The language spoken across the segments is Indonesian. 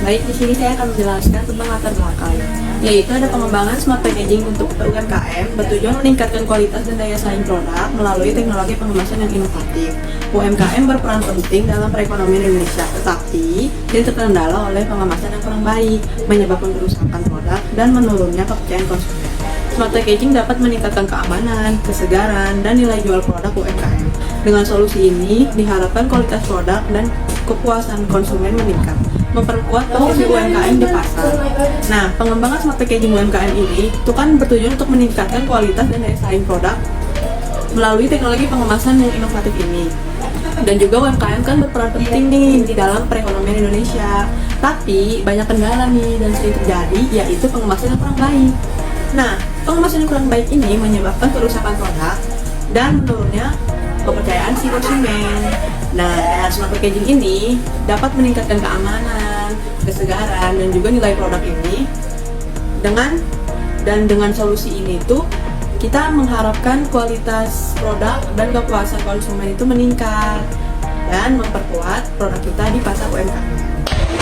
Baik, di sini saya akan menjelaskan tentang latar belakang, yaitu ada pengembangan smart packaging untuk UMKM bertujuan meningkatkan kualitas dan daya saing produk melalui teknologi pengemasan yang inovatif. UMKM berperan penting dalam perekonomian Indonesia, tetapi dia terkendala oleh pengemasan yang kurang baik, menyebabkan kerusakan produk dan menurunnya kepercayaan konsumen. Smart packaging dapat meningkatkan keamanan, kesegaran, dan nilai jual produk UMKM. Dengan solusi ini, diharapkan kualitas produk dan kepuasan konsumen meningkat, memperkuat posisi UMKM di pasar. Nah, pengembangan smart packaging UMKM ini itu kan bertujuan untuk meningkatkan kualitas dan daya saing produk melalui teknologi pengemasan yang inovatif ini. Dan juga UMKM kan berperan penting nih di dalam perekonomian Indonesia. Tapi banyak kendala nih dan sering terjadi, yaitu pengemasan yang kurang baik. Nah, pengemasan yang kurang baik ini menyebabkan kerusakan produk dan menurunnya kepercayaan si konsumen. Nah, dengan smart packaging ini dapat meningkatkan keamanan, kesegaran, dan juga nilai produk ini. Dengan solusi ini tuh kita mengharapkan kualitas produk dan kepuasan konsumen itu meningkat dan memperkuat produk kita di pasar UMKM.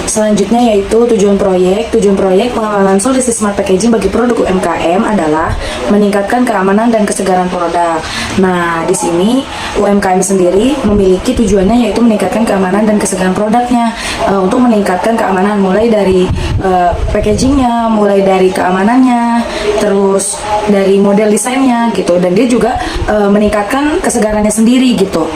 Selanjutnya yaitu tujuan proyek. Tujuan proyek pengembangan solusi smart packaging bagi produk UMKM adalah meningkatkan keamanan dan kesegaran produk. Nah, di sini UMKM sendiri memiliki tujuannya yaitu meningkatkan keamanan dan kesegaran produknya. Untuk meningkatkan keamanan mulai dari packagingnya, mulai dari keamanannya, terus dari model desainnya gitu. Dan dia juga meningkatkan kesegarannya sendiri gitu.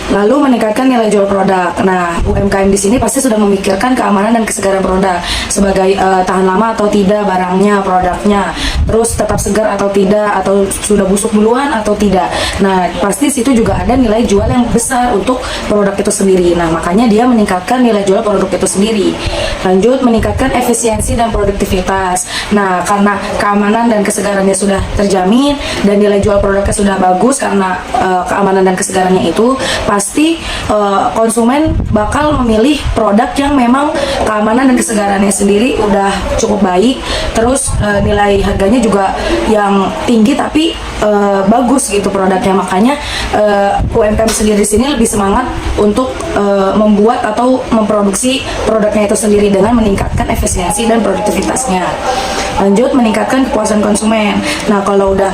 Lalu meningkatkan nilai jual produk. Nah, UMKM di sini pasti sudah memikirkan keamanan dan kesegaran produk sebagai tahan lama atau tidak barangnya, produknya, terus tetap segar atau tidak, atau sudah busuk duluan atau tidak. Nah, pasti situ juga ada nilai jual yang besar untuk produk itu sendiri. Nah, makanya dia meningkatkan nilai jual produk itu sendiri. Lanjut, meningkatkan efisiensi dan produktivitas. Nah, karena keamanan dan kesegarannya sudah terjamin dan nilai jual produknya sudah bagus karena keamanan dan kesegarannya itu, pasti konsumen bakal memilih produk yang memang keamanan dan kesegarannya sendiri udah cukup baik, terus nilai harganya juga yang tinggi tapi bagus gitu produknya. Makanya UMKM sendiri di sini lebih semangat untuk membuat atau memproduksi produknya itu sendiri dengan meningkatkan efisiensi dan produktivitasnya. Lanjut, meningkatkan kepuasan konsumen. Nah, kalau udah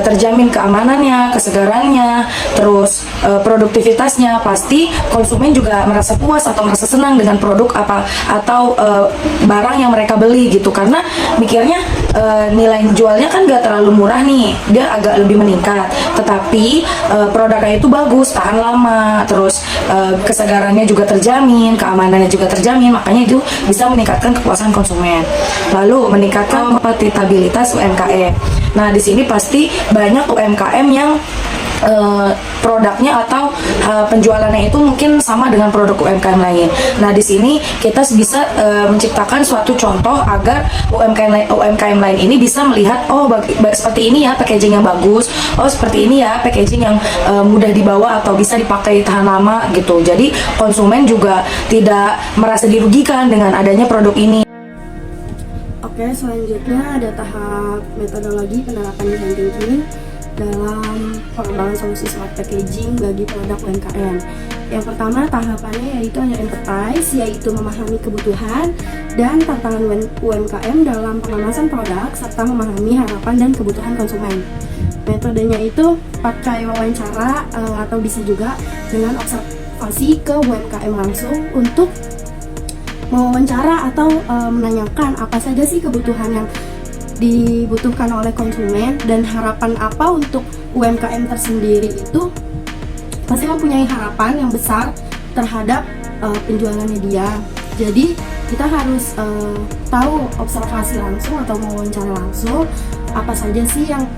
terjamin keamanannya, kesegarannya, terus produktivitasnya, pasti konsumen juga merasa puas atau merasa senang dengan produk apa atau barang yang mereka beli gitu. Karena mikirnya nilai jualnya kan gak terlalu murah nih, dia agak lebih meningkat, tetapi produknya itu bagus, tahan lama, terus kesegarannya juga terjamin, keamanannya juga terjamin, makanya itu bisa meningkatkan kepuasan konsumen. Lalu meningkatkan kompetitibilitas UMKM. Nah, di sini pasti banyak UMKM yang produknya atau penjualannya itu mungkin sama dengan produk UMKM lain. Nah, di sini kita bisa menciptakan suatu contoh agar UMKM lain ini bisa melihat, oh seperti ini ya packaging yang bagus, oh seperti ini ya packaging yang mudah dibawa atau bisa dipakai tahan lama gitu. Jadi konsumen juga tidak merasa dirugikan dengan adanya produk ini. Oke, selanjutnya ada tahap metodologi penerapan design thinking dalam pengembangan solusi smart packaging bagi produk UMKM. Yang pertama tahapannya yaitu hanya empathize, yaitu memahami kebutuhan dan tantangan UMKM dalam pengemasan produk serta memahami harapan dan kebutuhan konsumen. Metodenya itu pakai wawancara atau bisa juga dengan observasi ke UMKM langsung untuk mewawancara atau menanyakan apa saja sih kebutuhan yang dibutuhkan oleh konsumen dan harapan apa untuk UMKM tersendiri. Itu pasti mempunyai harapan yang besar terhadap penjualannya dia. Jadi kita harus tahu, observasi langsung atau mewawancara langsung apa saja sih yang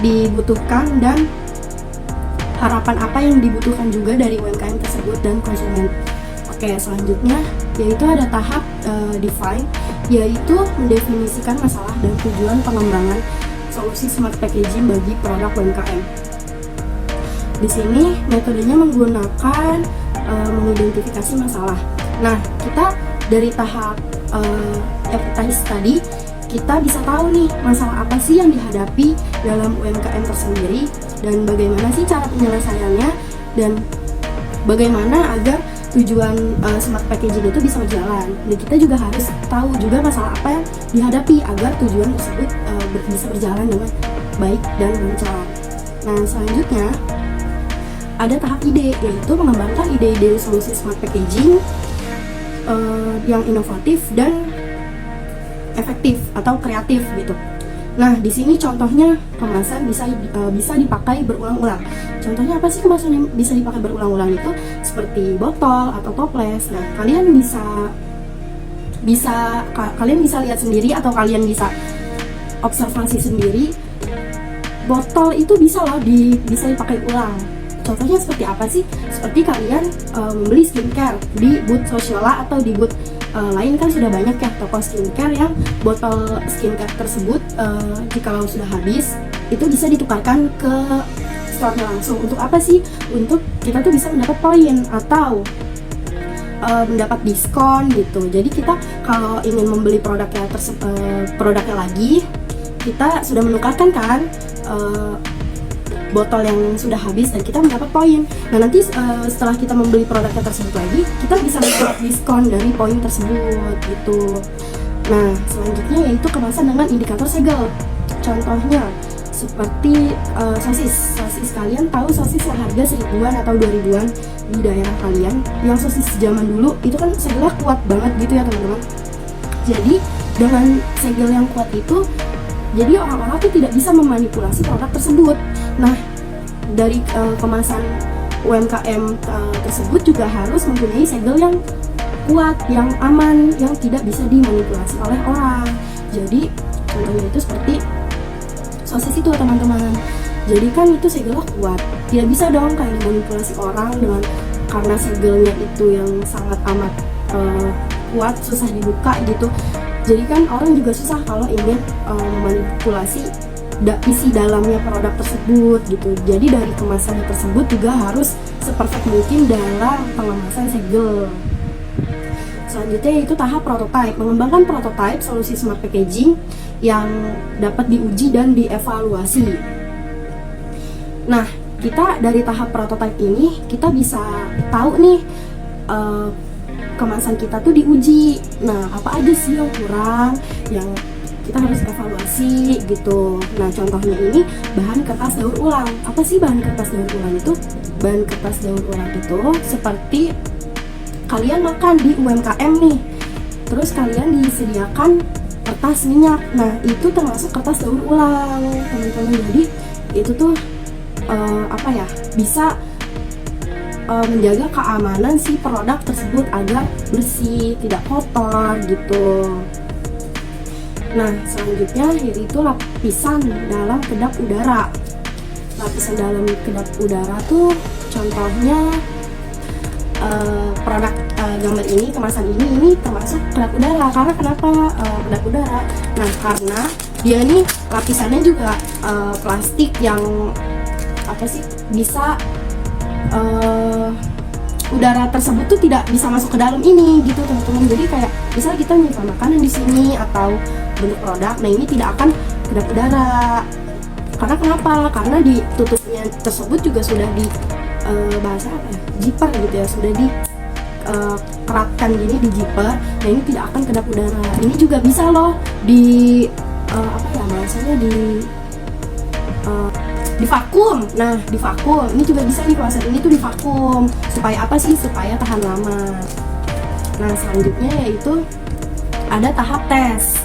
dibutuhkan dan harapan apa yang dibutuhkan juga dari UMKM tersebut dan konsumen. Oke, selanjutnya yaitu ada tahap define, yaitu mendefinisikan masalah dan tujuan pengembangan solusi smart packaging bagi produk UMKM. Di sini metodenya menggunakan mengidentifikasi masalah. Nah, kita dari tahap empathize tadi, kita bisa tahu nih masalah apa sih yang dihadapi dalam UMKM tersendiri dan bagaimana sih cara penyelesaiannya dan bagaimana agar tujuan smart packaging itu bisa berjalan. Dan kita juga harus tahu juga masalah apa yang dihadapi agar tujuan tersebut bisa berjalan dengan baik dan lancar. Nah, selanjutnya ada tahap ide, yaitu mengembangkan ide-ide solusi smart packaging yang inovatif dan efektif atau kreatif gitu. Nah, di sini contohnya kemasan bisa dipakai berulang-ulang. Contohnya apa sih kemasan yang bisa dipakai berulang-ulang itu? Seperti botol atau toples. Nah, kalian bisa lihat sendiri atau kalian bisa observasi sendiri. Botol itu bisa dipakai ulang. Contohnya seperti apa sih? Seperti kalian membeli skincare di booth Sociola atau di booth lain, kan sudah banyak ya toko skincare yang botol skincare tersebut jika sudah habis itu bisa ditukarkan ke store-nya langsung. Untuk apa sih? Untuk kita tuh bisa mendapat poin atau mendapat diskon gitu. Jadi kita kalau ingin membeli produknya lagi, kita sudah menukarkan kan botol yang sudah habis dan kita mendapat poin. Nah, nanti setelah kita membeli produknya tersebut lagi, kita bisa mendapat diskon dari poin tersebut gitu. Nah, selanjutnya yaitu kemasan dengan indikator segel. Contohnya seperti sosis. Kalian tahu sosis yang harga 1000-an atau 2000-an di daerah kalian, yang sosis zaman dulu itu kan segelnya kuat banget gitu ya teman-teman. Jadi dengan segel yang kuat itu, jadi orang-orang tuh tidak bisa memanipulasi produk tersebut. Nah, dari kemasan UMKM tersebut juga harus mempunyai segel yang kuat, yang aman, yang tidak bisa dimanipulasi oleh orang. Jadi contohnya itu seperti sosis itu teman-teman. Jadi kan itu segelnya kuat, tidak bisa dong kayak dimanipulasi orang karena segelnya itu yang sangat amat kuat, susah dibuka gitu. Jadi kan orang juga susah kalau ingin memanipulasi isi dalamnya produk tersebut gitu. Jadi dari kemasan tersebut juga harus seperfect mungkin dalam pengemasan segel. Selanjutnya yaitu tahap prototype, mengembangkan prototype solusi smart packaging yang dapat diuji dan dievaluasi. Nah, kita dari tahap prototype ini kita bisa tahu nih kemasan kita tuh diuji. Nah, apa aja sih yang kurang, yang kita harus evaluasi gitu. Nah, contohnya ini bahan kertas daur ulang. Apa sih bahan kertas daur ulang itu? Bahan kertas daur ulang itu seperti kalian makan di UMKM nih, terus kalian disediakan kertas minyak. Nah, itu termasuk kertas daur ulang, teman-teman. Jadi itu tuh bisa menjaga keamanan si produk tersebut agar bersih, tidak kotor gitu. Nah, selanjutnya yaitu lapisan dalam kedap udara. Lapisan dalam kedap udara tuh contohnya produk gambar ini, kemasan ini termasuk kedap udara. Karena kenapa kedap udara? Nah, karena dia nih lapisannya juga plastik yang bisa udara tersebut tuh tidak bisa masuk ke dalam ini gitu teman-teman. Jadi kayak misalnya kita menyimpan makanan di sini atau bentuk produk, nah ini tidak akan kedap udara. Karena kenapa? Karena di tutupnya tersebut juga sudah di bahasa apa ya, zipper gitu ya, sudah di keratkan gini di zipper. Nah ini tidak akan kedap udara. Ini juga bisa loh di di vakum. Nah, di vakum ini juga bisa nih, kemasan ini tuh di vakum supaya apa sih? Supaya tahan lama. Nah, selanjutnya yaitu ada tahap tes,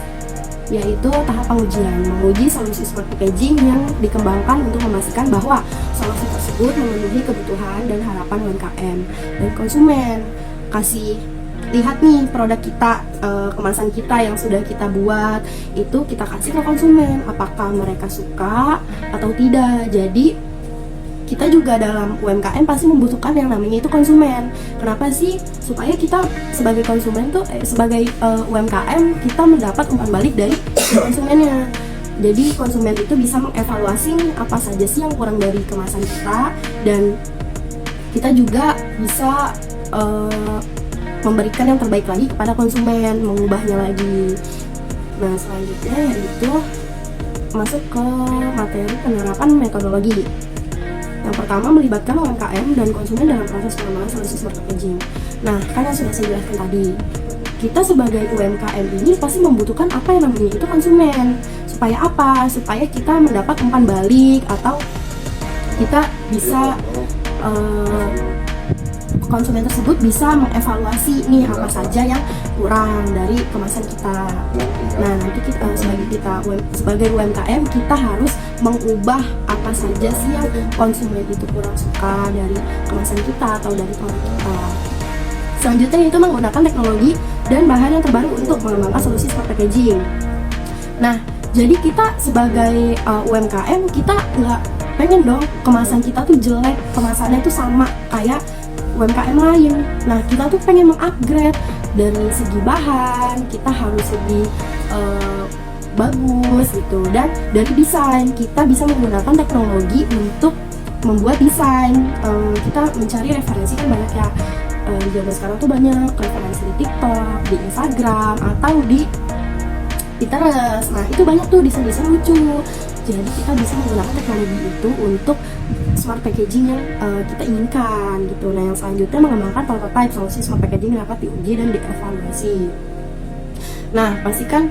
yaitu tahap pengujian, menguji solusi smart packaging yang dikembangkan untuk memastikan bahwa solusi tersebut memenuhi kebutuhan dan harapan UMKM dan konsumen. Kasih lihat nih produk kita, kemasan kita yang sudah kita buat itu kita kasih ke konsumen, apakah mereka suka atau tidak. Jadi kita juga dalam UMKM pasti membutuhkan yang namanya itu konsumen. Kenapa sih? Supaya kita sebagai konsumen tuh sebagai UMKM kita mendapat umpan balik dari konsumennya. Jadi konsumen itu bisa mengevaluasi apa saja sih yang kurang dari kemasan kita, dan kita juga bisa memberikan yang terbaik lagi kepada konsumen, mengubahnya lagi. Nah, selanjutnya yaitu masuk ke materi penerapan metodologi. Yang pertama, melibatkan UMKM dan konsumen dalam proses pengembangan solusi smart packaging. Nah, kan yang sudah saya jelaskan tadi, kita sebagai UMKM ini pasti membutuhkan apa yang namanya itu konsumen. Supaya apa? Supaya kita mendapat umpan balik atau kita bisa konsumen tersebut bisa mengevaluasi nih apa saja yang kurang dari kemasan kita. Nah, nanti kita sebagai UMKM kita harus mengubah apa saja sih yang konsumen itu kurang suka dari kemasan kita atau dari produk kita. Selanjutnya itu menggunakan teknologi dan bahan yang terbaru untuk mengembangkan solusi smart packaging. Nah, jadi kita sebagai UMKM kita nggak pengen dong kemasan kita tuh jelek, kemasannya tuh sama kayak UMKM lain. Nah, kita tuh pengen mengupgrade dari segi bahan, kita harus lebih bagus gitu, dan dari desain kita bisa menggunakan teknologi untuk membuat desain. Kita mencari referensi kan banyak ya, di zaman sekarang tuh banyak referensi di TikTok, di Instagram, atau di Pinterest. Nah, itu banyak tuh desain-desain lucu. Jadi kita bisa menggunakan teknologi itu untuk smart packaging yang kita inginkan gitu. Nah, yang selanjutnya mengembangkan prototype solusi smart packaging yang dapat diuji dan dievaluasi. Nah, pastikan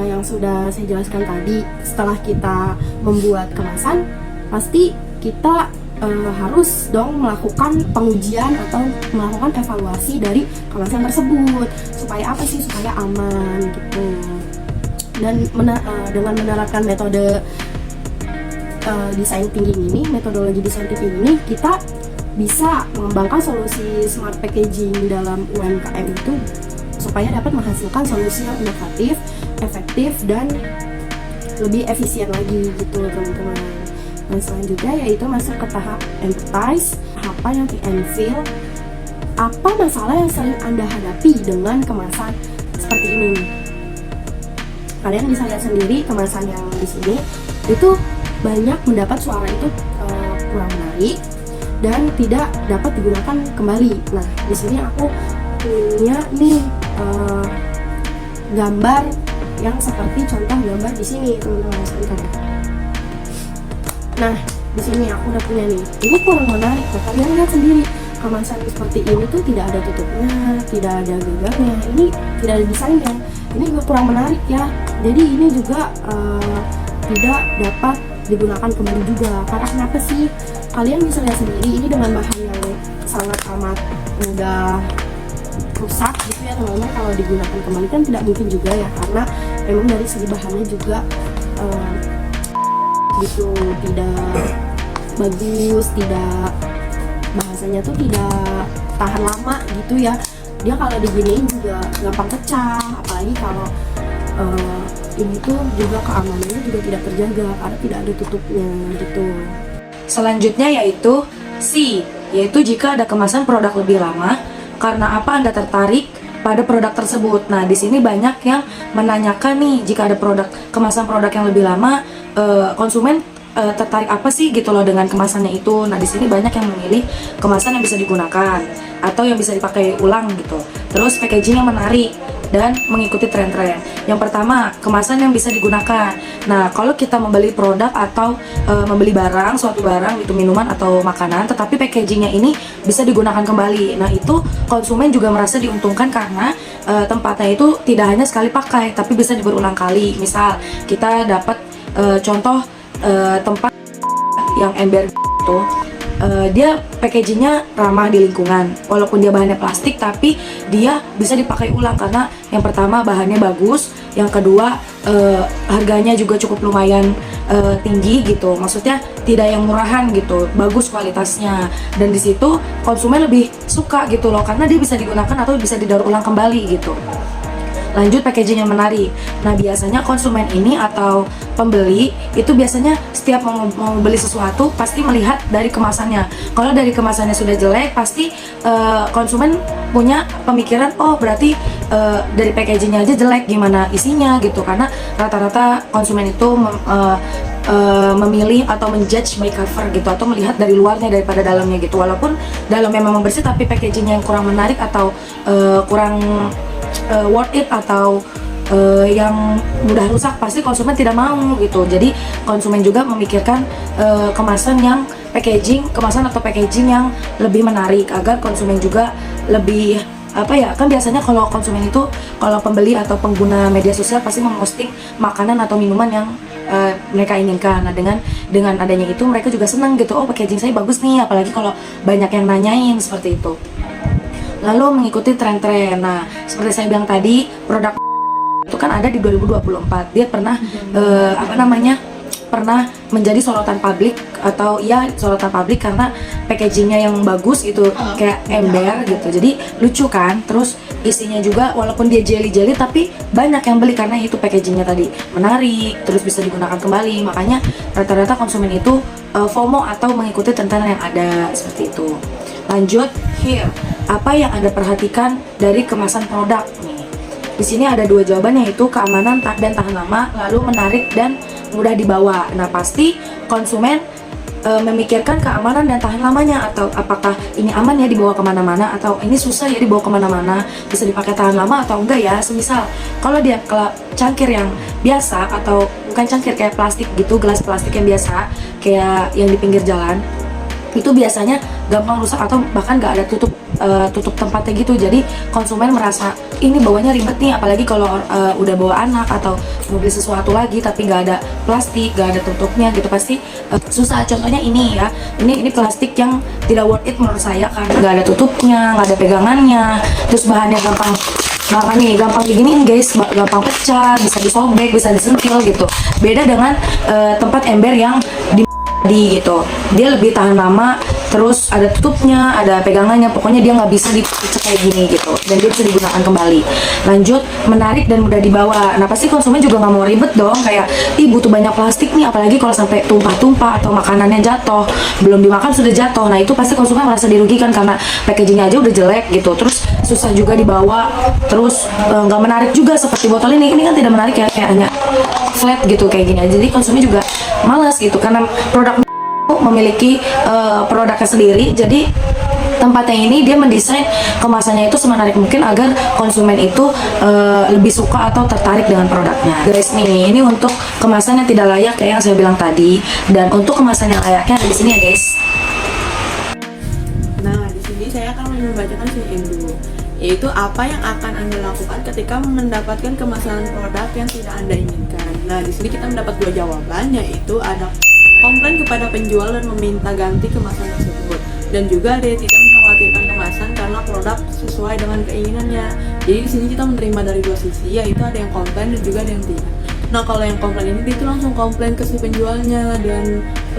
yang sudah saya jelaskan tadi, setelah kita membuat kemasan, pasti kita harus dong melakukan pengujian atau melakukan evaluasi dari kemasan tersebut. Supaya apa sih? Supaya aman gitu. Dan dengan menerapkan metode design thinking ini, metodologi design thinking ini, kita bisa mengembangkan solusi smart packaging dalam UMKM itu supaya dapat menghasilkan solusi yang inovatif, efektif, dan lebih efisien lagi gitu teman-teman. Dan selanjutnya yaitu masuk ke tahap empathize, apa yang and feel, apa masalah yang sering Anda hadapi dengan kemasan seperti ini. Kalian bisa lihat sendiri kemasan yang di sini itu banyak mendapat suara itu kurang menarik dan tidak dapat digunakan kembali. Nah, di sini aku punya nih gambar yang seperti contoh gambar di sini, teman-teman sekalian. Nah, di sini aku udah punya nih. Ini kurang menarik. Nah, kalian lihat sendiri kemasan seperti ini tuh tidak ada tutupnya, tidak ada gagarnya. Ini tidak ada desainnya. Ini juga kurang menarik ya. Jadi ini juga tidak dapat digunakan kembali juga. Karena kenapa sih? Kalian bisa lihat sendiri ini dengan bahan yang sangat amat mudah rusak gitu ya teman-teman. Kalau digunakan kembali kan tidak mungkin juga ya, karena memang dari segi bahannya juga gitu tidak bagus, tidak, bahasanya tuh tidak tahan lama gitu ya. Dia kalau diginiin juga gampang pecah, apalagi kalau ini tuh juga keamanannya juga tidak terjaga karena tidak ada tutupnya gitu. Selanjutnya yaitu C, yaitu jika ada kemasan produk lebih lama, karena apa Anda tertarik pada produk tersebut. Nah, di sini banyak yang menanyakan nih, jika ada kemasan produk yang lebih lama, konsumen tertarik apa sih gitu loh dengan kemasannya itu. Nah, di sini banyak yang memilih kemasan yang bisa digunakan atau yang bisa dipakai ulang gitu. Terus packaging yang menarik dan mengikuti tren-tren. Yang pertama, kemasan yang bisa digunakan. Nah, kalau kita membeli produk atau membeli barang, suatu barang gitu, minuman atau makanan, tetapi packagingnya ini bisa digunakan kembali. Nah, itu konsumen juga merasa diuntungkan karena tempatnya itu tidak hanya sekali pakai, tapi bisa berulang kali. Misal, kita dapat contoh tempat yang ember itu, dia packagingnya ramah di lingkungan, walaupun dia bahannya plastik tapi dia bisa dipakai ulang karena yang pertama bahannya bagus, yang kedua harganya juga cukup lumayan tinggi gitu, maksudnya tidak yang murahan gitu, bagus kualitasnya, dan di situ konsumen lebih suka gitu loh karena dia bisa digunakan atau bisa didaur ulang kembali gitu. Lanjut, packaging yang menarik. Nah, biasanya konsumen ini atau pembeli itu biasanya setiap mau beli sesuatu pasti melihat dari kemasannya. Kalau dari kemasannya sudah jelek, pasti konsumen punya pemikiran, oh berarti dari packagingnya aja jelek, gimana isinya gitu. Karena rata-rata konsumen itu memilih atau menjudge by cover gitu, atau melihat dari luarnya daripada dalamnya gitu. Walaupun dalamnya memang bersih tapi packagingnya yang kurang menarik atau kurang worth it atau yang mudah rusak, pasti konsumen tidak mau gitu. Jadi konsumen juga memikirkan kemasan yang packaging kemasan atau packaging yang lebih menarik agar konsumen juga lebih apa ya, kan biasanya kalau konsumen itu, kalau pembeli atau pengguna media sosial pasti memposting makanan atau minuman yang mereka inginkan. Nah, dengan adanya itu mereka juga senang gitu, oh packaging saya bagus nih, apalagi kalau banyak yang nanyain seperti itu. Lalu mengikuti tren-tren. Nah, seperti saya bilang tadi, produk itu kan ada di 2024. Dia pernah pernah menjadi sorotan publik, atau ya sorotan publik karena packagingnya yang bagus itu, kayak ember gitu, jadi lucu kan. Terus isinya juga walaupun dia jelly tapi banyak yang beli karena itu packagingnya tadi menarik, terus bisa digunakan kembali. Makanya rata-rata konsumen itu FOMO atau mengikuti tren yang ada seperti itu. Lanjut, here, apa yang Anda perhatikan dari kemasan produk nih? Di sini ada dua jawaban, yaitu keamanan dan tahan lama, lalu menarik dan mudah dibawa. Nah, pasti konsumen memikirkan keamanan dan tahan lamanya, atau apakah ini aman ya dibawa kemana-mana, atau ini susah ya dibawa kemana-mana, bisa dipakai tahan lama atau enggak ya. Semisal kalau dia cangkir yang biasa, atau bukan cangkir, kayak plastik gitu, gelas plastik yang biasa, kayak yang di pinggir jalan, itu biasanya gampang rusak atau bahkan gak ada tutup tempatnya gitu. Jadi konsumen merasa ini bawanya ribet nih, apalagi kalau udah bawa anak atau mau beli sesuatu lagi tapi gak ada plastik, gak ada tutupnya gitu, pasti susah. Contohnya ini ya, ini plastik yang tidak worth it menurut saya, karena gak ada tutupnya, gak ada pegangannya, terus bahannya gampang diginiin guys, gampang pecah, bisa disobek, bisa disentil gitu. Beda dengan tempat ember yang di gitu, dia lebih tahan lama, terus ada tutupnya, ada pegangannya, pokoknya dia nggak bisa dipecah kayak gini gitu, dan dia bisa digunakan kembali. Lanjut, menarik dan mudah dibawa. Nah, pasti konsumen juga nggak mau ribet dong, kayak butuh banyak plastik nih, apalagi kalau sampai tumpah-tumpah atau makanannya jatuh, belum dimakan sudah jatuh. Nah, itu pasti konsumen merasa dirugikan karena packagingnya aja udah jelek gitu, terus susah juga dibawa, terus nggak menarik juga. Seperti botol ini kan tidak menarik ya, kayak hanya flat gitu kayak gini aja. Jadi konsumen juga malas gitu, karena produk memiliki produknya sendiri. Jadi tempatnya ini dia mendesain kemasannya itu semenarik mungkin agar konsumen itu lebih suka atau tertarik dengan produknya. Guys, nih ini untuk kemasan yang tidak layak kayak yang saya bilang tadi, dan untuk kemasan yang layaknya ada di sini ya guys. Nah, di sini saya akan membacakan sini dulu, yaitu apa yang akan Anda lakukan ketika mendapatkan kemasan produk yang tidak Anda inginkan. Nah, di sini kita mendapat dua jawaban, yaitu ada komplain kepada penjual dan meminta ganti kemasan tersebut, dan juga dia tidak mengkhawatirkan kemasan karena produk sesuai dengan keinginannya. Jadi di sini kita menerima dari dua sisi, yaitu ada yang komplain dan juga ada yang tidak. Nah, kalau yang komplain ini dia tuh langsung komplain ke si penjualnya dan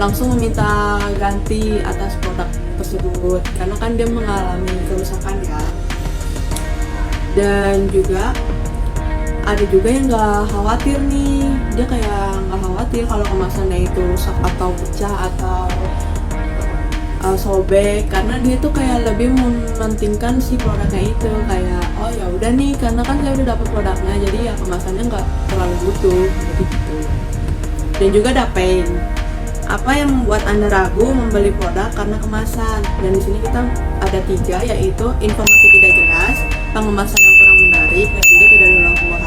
langsung meminta ganti atas produk tersebut, karena kan dia mengalami kerusakan ya. Dan juga ada juga yang nggak khawatir nih, dia kayak nggak khawatir kalau kemasannya itu rusak atau pecah atau sobek, karena dia tuh kayak lebih mementingkan si produknya itu, kayak oh ya udah nih, karena kan saya udah dapet produknya, jadi ya kemasannya nggak terlalu butuh gitu. Dan juga ada pain, apa yang membuat Anda ragu membeli produk karena kemasan. Dan di sini kita ada 3, yaitu informasi tidak jelas, pengemasan yang kurang menarik, dan juga tidak ada logo halal.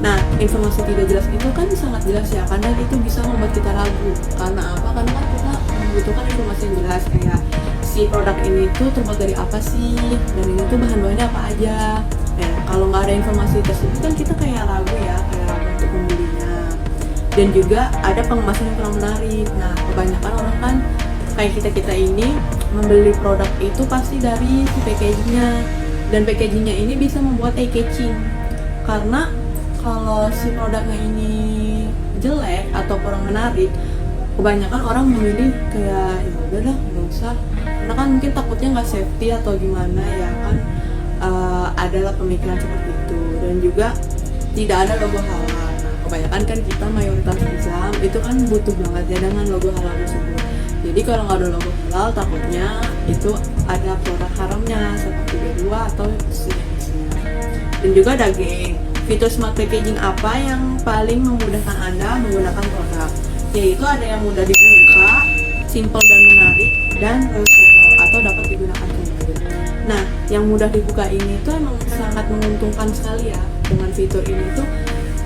Nah, informasi tidak jelas itu kan sangat jelas ya, karena itu bisa membuat kita ragu. Karena apa? Karena kan kita membutuhkan informasi yang jelas, kayak si produk ini tuh terbuat dari apa sih, dan ini tuh bahan-bahannya apa aja. Kalau nggak ada informasi tersebut kan kita kayak ragu ya, kayak ragu untuk membelinya. Dan juga ada pengemasan yang kurang menarik. Nah, kebanyakan orang kan kayak kita ini membeli produk itu pasti dari si packagingnya, dan packagingnya ini bisa membuat eye-catching, karena kalau si produknya ini jelek atau kurang menarik, kebanyakan orang memilih kayak ya udah dah nggak usah, karena kan mungkin takutnya nggak safety atau gimana ya kan. Adalah pemikiran seperti itu. Dan juga tidak ada logo halal. Nah, kebanyakan kan kita mayoritas Islam itu kan butuh banget ya dengan logo halal tersebut. Jadi kalau nggak ada logo halal, takutnya itu ada produk haramnya seperti B2 atau sejenisnya. Dan juga daging. Fitur smart packaging apa yang paling memudahkan Anda menggunakan produk? Yaitu ada yang mudah dibuka, simple dan menarik, dan reusable atau dapat digunakan kembali. Nah, yang mudah dibuka ini tuh emang sangat menguntungkan sekali ya. Dengan fitur ini tuh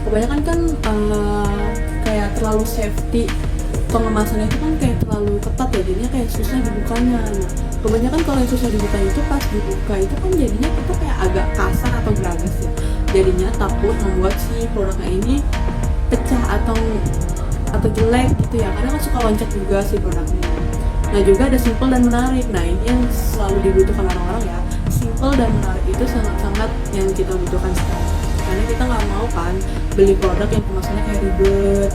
kebanyakan kan kayak terlalu safety pengemasannya itu kan kayak terlalu ketat ya, jadinya kayak susah dibukanya. Nah, kebanyakan kalau yang susah dibuka itu pas dibuka itu kan jadinya kita kayak agak kasar atau geragas ya, jadinya takut membuat si produknya ini pecah atau jelek gitu ya, karena kan suka loncat juga si produknya. Nah juga ada simple dan menarik. Nah ini yang selalu dibutuhkan orang-orang ya, simple dan menarik itu sangat-sangat yang kita butuhkan sekarang, karena kita nggak mau kan beli produk yang kemasannya kayak ribet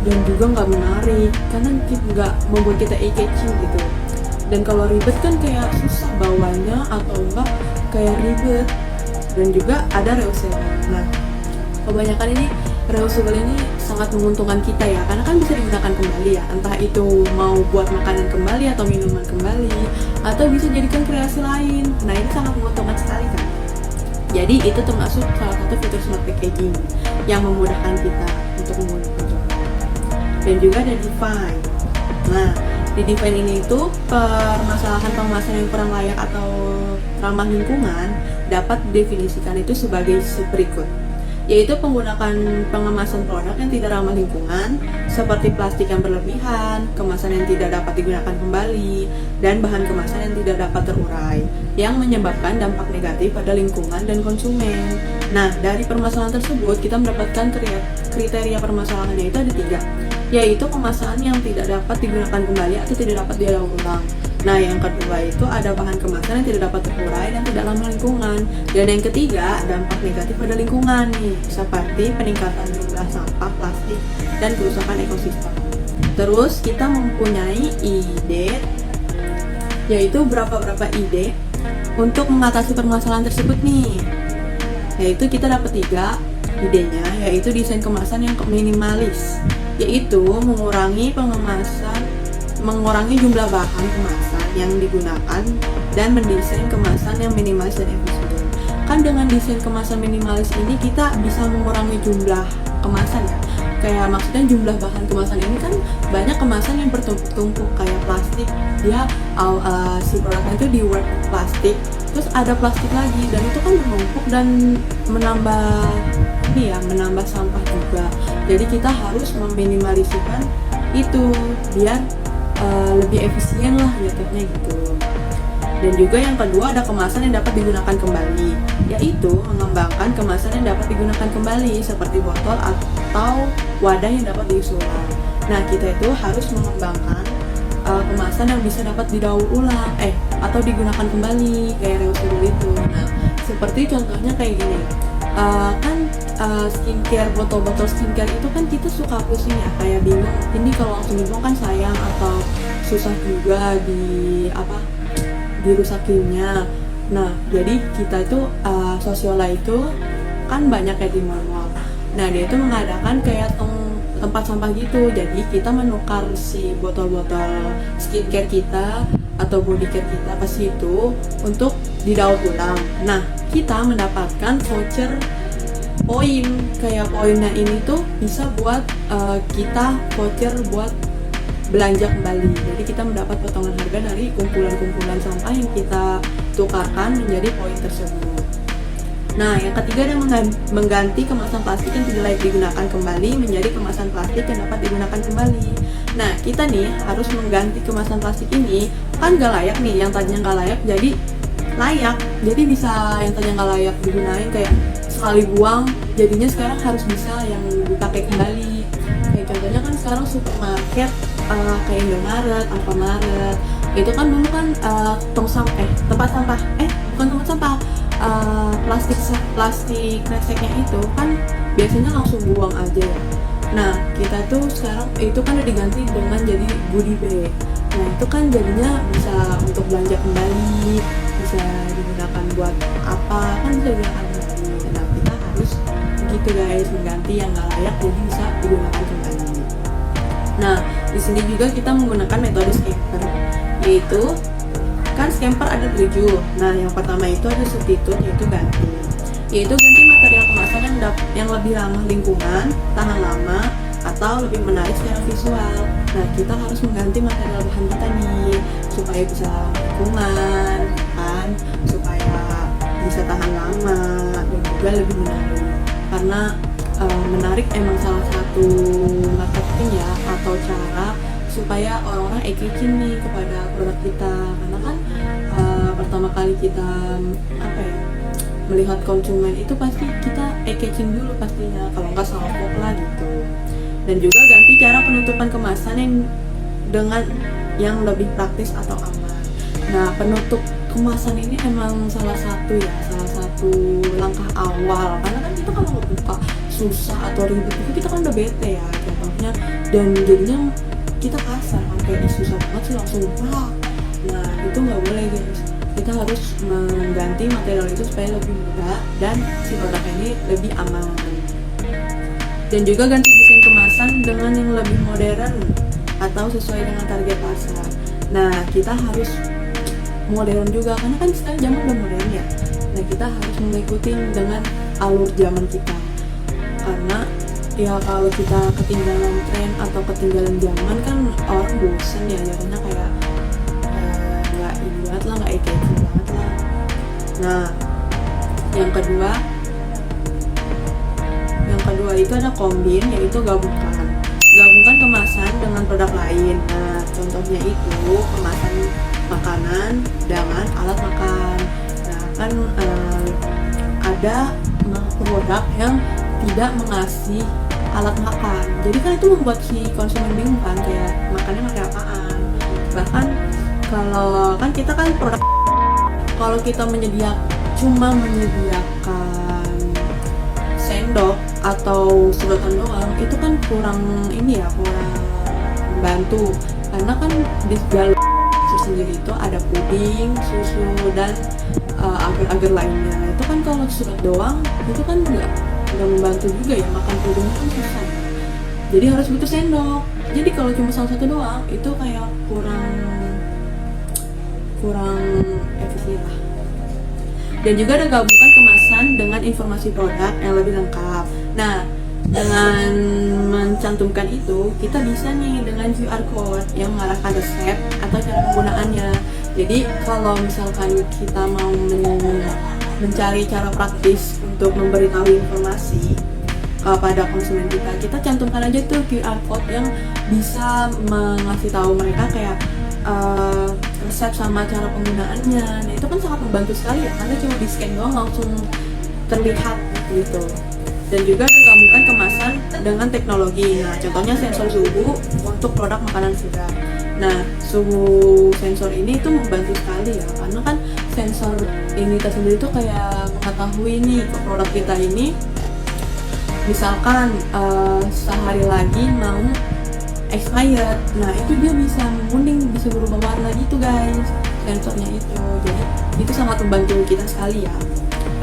dan juga nggak menarik, karena nggak membuat kita eye-catching gitu. Dan kalau ribet kan kayak susah bawanya atau enggak kayak ribet. Dan juga ada reusable. Nah kebanyakan ini reusable ini sangat menguntungkan kita ya, karena kan bisa digunakan kembali ya, entah itu mau buat makanan kembali atau minuman kembali, atau bisa jadikan kreasi lain. Nah ini sangat menguntungkan sekali kan. Jadi itu termasuk salah satu fitur smart packaging yang memudahkan kita untuk menggunakan produk. Dan juga ada define. Nah di define ini itu permasalahan pengemasan yang kurang layak atau ramah lingkungan dapat didefinisikan itu sebagai berikut, yaitu penggunaan pengemasan produk yang tidak ramah lingkungan seperti plastik yang berlebihan, kemasan yang tidak dapat digunakan kembali, dan bahan kemasan yang tidak dapat terurai yang menyebabkan dampak negatif pada lingkungan dan konsumen. Nah dari permasalahan tersebut kita mendapatkan kriteria permasalahannya itu ada 3, yaitu kemasan yang tidak dapat digunakan kembali atau tidak dapat didaur ulang. Nah yang kedua itu ada bahan kemasan yang tidak dapat terurai dan tidak ramah lingkungan. Dan yang ketiga, dampak negatif pada lingkungan nih, seperti peningkatan jumlah sampah plastik dan kerusakan ekosistem. Terus kita mempunyai ide, yaitu berapa ide untuk mengatasi permasalahan tersebut nih. Yaitu kita dapat 3 idenya, yaitu desain kemasan yang minimalis, yaitu mengurangi jumlah bahan kemasan yang digunakan dan mendesain kemasan yang minimalis dan efisien. Kan dengan desain kemasan minimalis ini kita bisa mengurangi jumlah kemasan ya. Kayak maksudnya jumlah bahan kemasan ini kan banyak kemasan yang bertumpuk-tumpuk kayak plastik, dia si produknya itu dibuat plastik, terus ada plastik lagi, dan itu kan menumpuk dan menambah sampah juga. Jadi kita harus meminimalisirkan itu biar lebih efisien lah jatuhnya gitu. Dan juga yang kedua ada kemasan yang dapat digunakan kembali, yaitu mengembangkan kemasan yang dapat digunakan kembali seperti botol atau wadah yang dapat diisi ulang. Nah kita itu harus mengembangkan kemasan yang bisa dapat didaur ulang atau digunakan kembali kayak reusable itu. Nah seperti contohnya kayak gini, skincare, botol-botol skincare itu kan kita suka pusing ya, kayak bingung ini kalau langsung dibuang kan sayang atau susah juga dirusakinnya. Nah jadi kita itu Sosiola itu kan banyak ya di mall. Nah dia itu mengadakan kayak tempat sampah gitu, jadi kita menukar si botol-botol skincare kita atau body care kita ke situ untuk didaur ulang. Nah kita mendapatkan voucher poin, kayak poinnya ini tuh bisa buat kita voucher buat belanja kembali. Jadi kita mendapat potongan harga dari kumpulan-kumpulan sampah yang kita tukarkan menjadi poin tersebut. Nah yang ketiga ada mengganti kemasan plastik yang tidak layak digunakan kembali menjadi kemasan plastik yang dapat digunakan kembali. Nah kita nih harus mengganti kemasan plastik ini, kan gak layak nih, yang tadinya gak layak jadi layak. Jadi bisa yang tadinya gak layak digunain kayak sekali buang, jadinya sekarang harus bisa yang dipakai kembali. Kayak contohnya kan sekarang supermarket kayak Indomaret, Alfamaret, itu kan dulu kan tempat sampah, bukan tempat sampah, plastik kreseknya itu kan biasanya langsung buang aja. Nah kita tuh sekarang itu kan udah diganti dengan jadi goodie bag. Nah itu kan jadinya bisa untuk belanja kembali, bisa digunakan buat apa, kan bisa digunakan kembali. Nah kita harus gitu guys, mengganti yang nggak layak jadi bisa digunakan kembali. Nah di sini juga kita menggunakan metode scamper, yaitu kan scamper ada 7. Nah yang pertama itu ada substitute, yaitu ganti material kemasan yang lebih ramah lingkungan, tahan lama, atau lebih menarik secara visual. Nah kita harus mengganti material bahan kita nih supaya bisa lingkungan kan, supaya bisa tahan lama dan juga lebih menarik. Karena menarik emang salah satu marketing ya, atau cara supaya orang-orang eye-catching nih kepada produk kita, karena kan pertama kali kita melihat konsumen itu pasti kita eye-catching dulu pastinya, kalau nggak salfok lah gitu. Dan juga ganti cara penutupan kemasan yang dengan yang lebih praktis atau aman. Nah, penutup kemasan ini emang salah satu langkah awal, karena kan kita kalau ngebuka susah atau ribet itu kita kan udah bete ya contohnya, dan jadinya kita kasar kan, kayak susah banget sih langsung buka. Nah, itu nggak boleh guys, kita harus mengganti material itu supaya lebih mudah dan si produk ini lebih aman. Dan juga ganti desain kemasan dengan yang lebih modern atau sesuai dengan target pasar. Nah, kita harus modern juga, karena kan sekarang zaman udah modern ya. Nah, kita harus mengikuti dengan alur zaman kita, karena ya kalau kita ketinggalan tren atau ketinggalan zaman kan orang bosen ya, jadinya kayak nggak ini banget lah, nggak eye-catching banget lah. Nah, yang kedua itu ada kombin, yaitu gabungkan kemasan dengan produk lain. Nah, contohnya itu kemasan makanan dengan alat makan. Nah, kan ada produk yang tidak mengasih alat makan, jadi kan itu membuat si konsumen bingung kan, kayak makannya pakai apaan. Bahkan kalau kan kita kan produk, kalau kita cuma menyediakan sendok atau sedotan doang, itu kan kurang membantu, karena kan di dalam sendiri itu ada puding, susu, dan agar-agar lainnya. Itu kan kalau sedot doang itu kan nggak membantu juga ya, makan puding kan susah, jadi harus butuh sendok. Jadi kalau cuma salah satu doang itu kayak kurang efisien lah. Dan juga ada gabungkan kemasan dengan informasi produk yang lebih lengkap. Nah, dengan mencantumkan itu, kita bisa nih dengan QR code yang mengarahkan resep atau cara penggunaannya. Jadi kalau misalkan kita mau mencari cara praktis untuk memberitahu informasi kepada konsumen kita cantumkan aja tuh QR code yang bisa mengasih tahu mereka kayak resep sama cara penggunaannya. Nah, itu kan sangat membantu sekali ya, karena cuma di scan doang langsung terlihat gitu. Dan juga ada gabungan kemasan dengan teknologi. Nah, contohnya sensor suhu untuk produk makanan segar. Nah, suhu sensor ini itu membantu sekali ya, karena kan sensor ini tersendiri tuh kayak mengetahui nih produk kita ini misalkan sehari lagi mau expired. Nah, itu dia bisa menguning, bisa berubah warna gitu guys, sensornya itu. Jadi itu sangat membantu kita sekali ya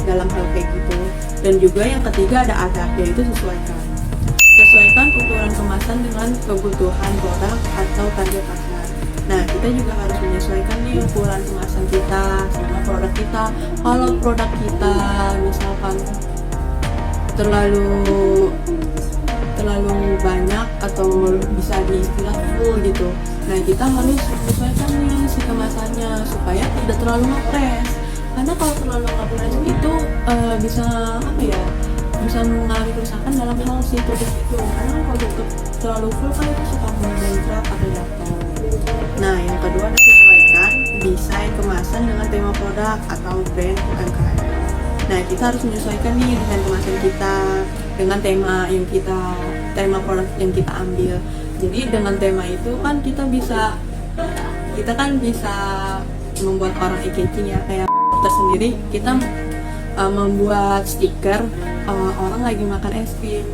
dalam hal kayak gitu. Dan juga yang ketiga ada adab, yaitu sesuaikan ukuran kemasan dengan kebutuhan produk atau target pasar. Nah, kita juga harus menyesuaikan nih ukuran kemasan kita sama produk kita. Kalau produk kita misalkan terlalu banyak atau bisa diistilah full gitu, nah kita harus menyesuaikan nih si kemasannya supaya tidak terlalu ngepres, karena kalau terlalu ngepres itu bisa mengalami kerusakan dalam hal si produk itu, karena kalau terlalu full kan itu suka menyerap atau jatuh. Nah, yang kedua ada sesuaikan desain kemasan dengan tema produk atau brand UMKM. Nah, kita harus menyesuaikan nih desain kemasan kita dengan tema produk yang kita ambil. Jadi dengan tema itu kan kita kan bisa membuat orang eye-catching ya, kayak tersendiri kita membuat stiker orang lagi makan es krim,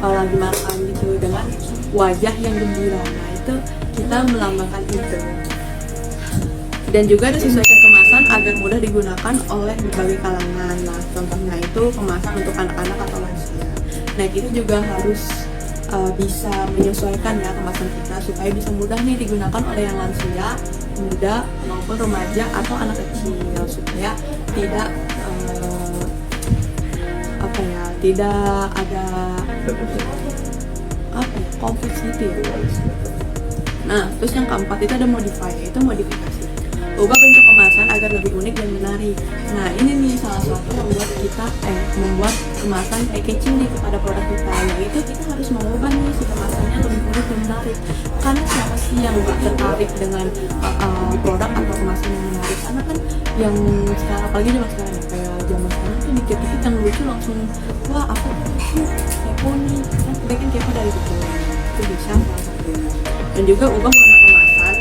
lagi makan gitu dengan wajah yang gembira. Nah, itu kita melambangkan itu. Dan juga disesuaikan kemasan agar mudah digunakan oleh berbagai kalangan. Nah, contohnya itu kemasan untuk anak-anak atau lansia. Nah, kita juga harus bisa menyesuaikan ya kemasan kita supaya bisa mudah nih digunakan oleh yang lansia, muda maupun remaja atau anak kecil, supaya tidak ada konflik gitu ya. Nah, terus yang keempat itu ada modify, yaitu modifikasi. Ubah bentuk kemasan kemasan agar lebih unik dan menarik. Nah ini nih salah satu membuat kemasan packaging nih kepada produk kita, yaitu kita harus mengubah nih si kemasannya lebih unik dan menarik. Karena siapa sih yang gak tertarik dengan produk atau kemasan yang menarik? Karena kan yang sekarang, apalagi zaman sekarang ya, kayak zaman sekarang tuh dikit-dikit yang lucu langsung wah aku tuh lucu, kepo nih, kan kebanyakan kepo dari itu bisa salah satunya. Dan juga ubah warna kemasan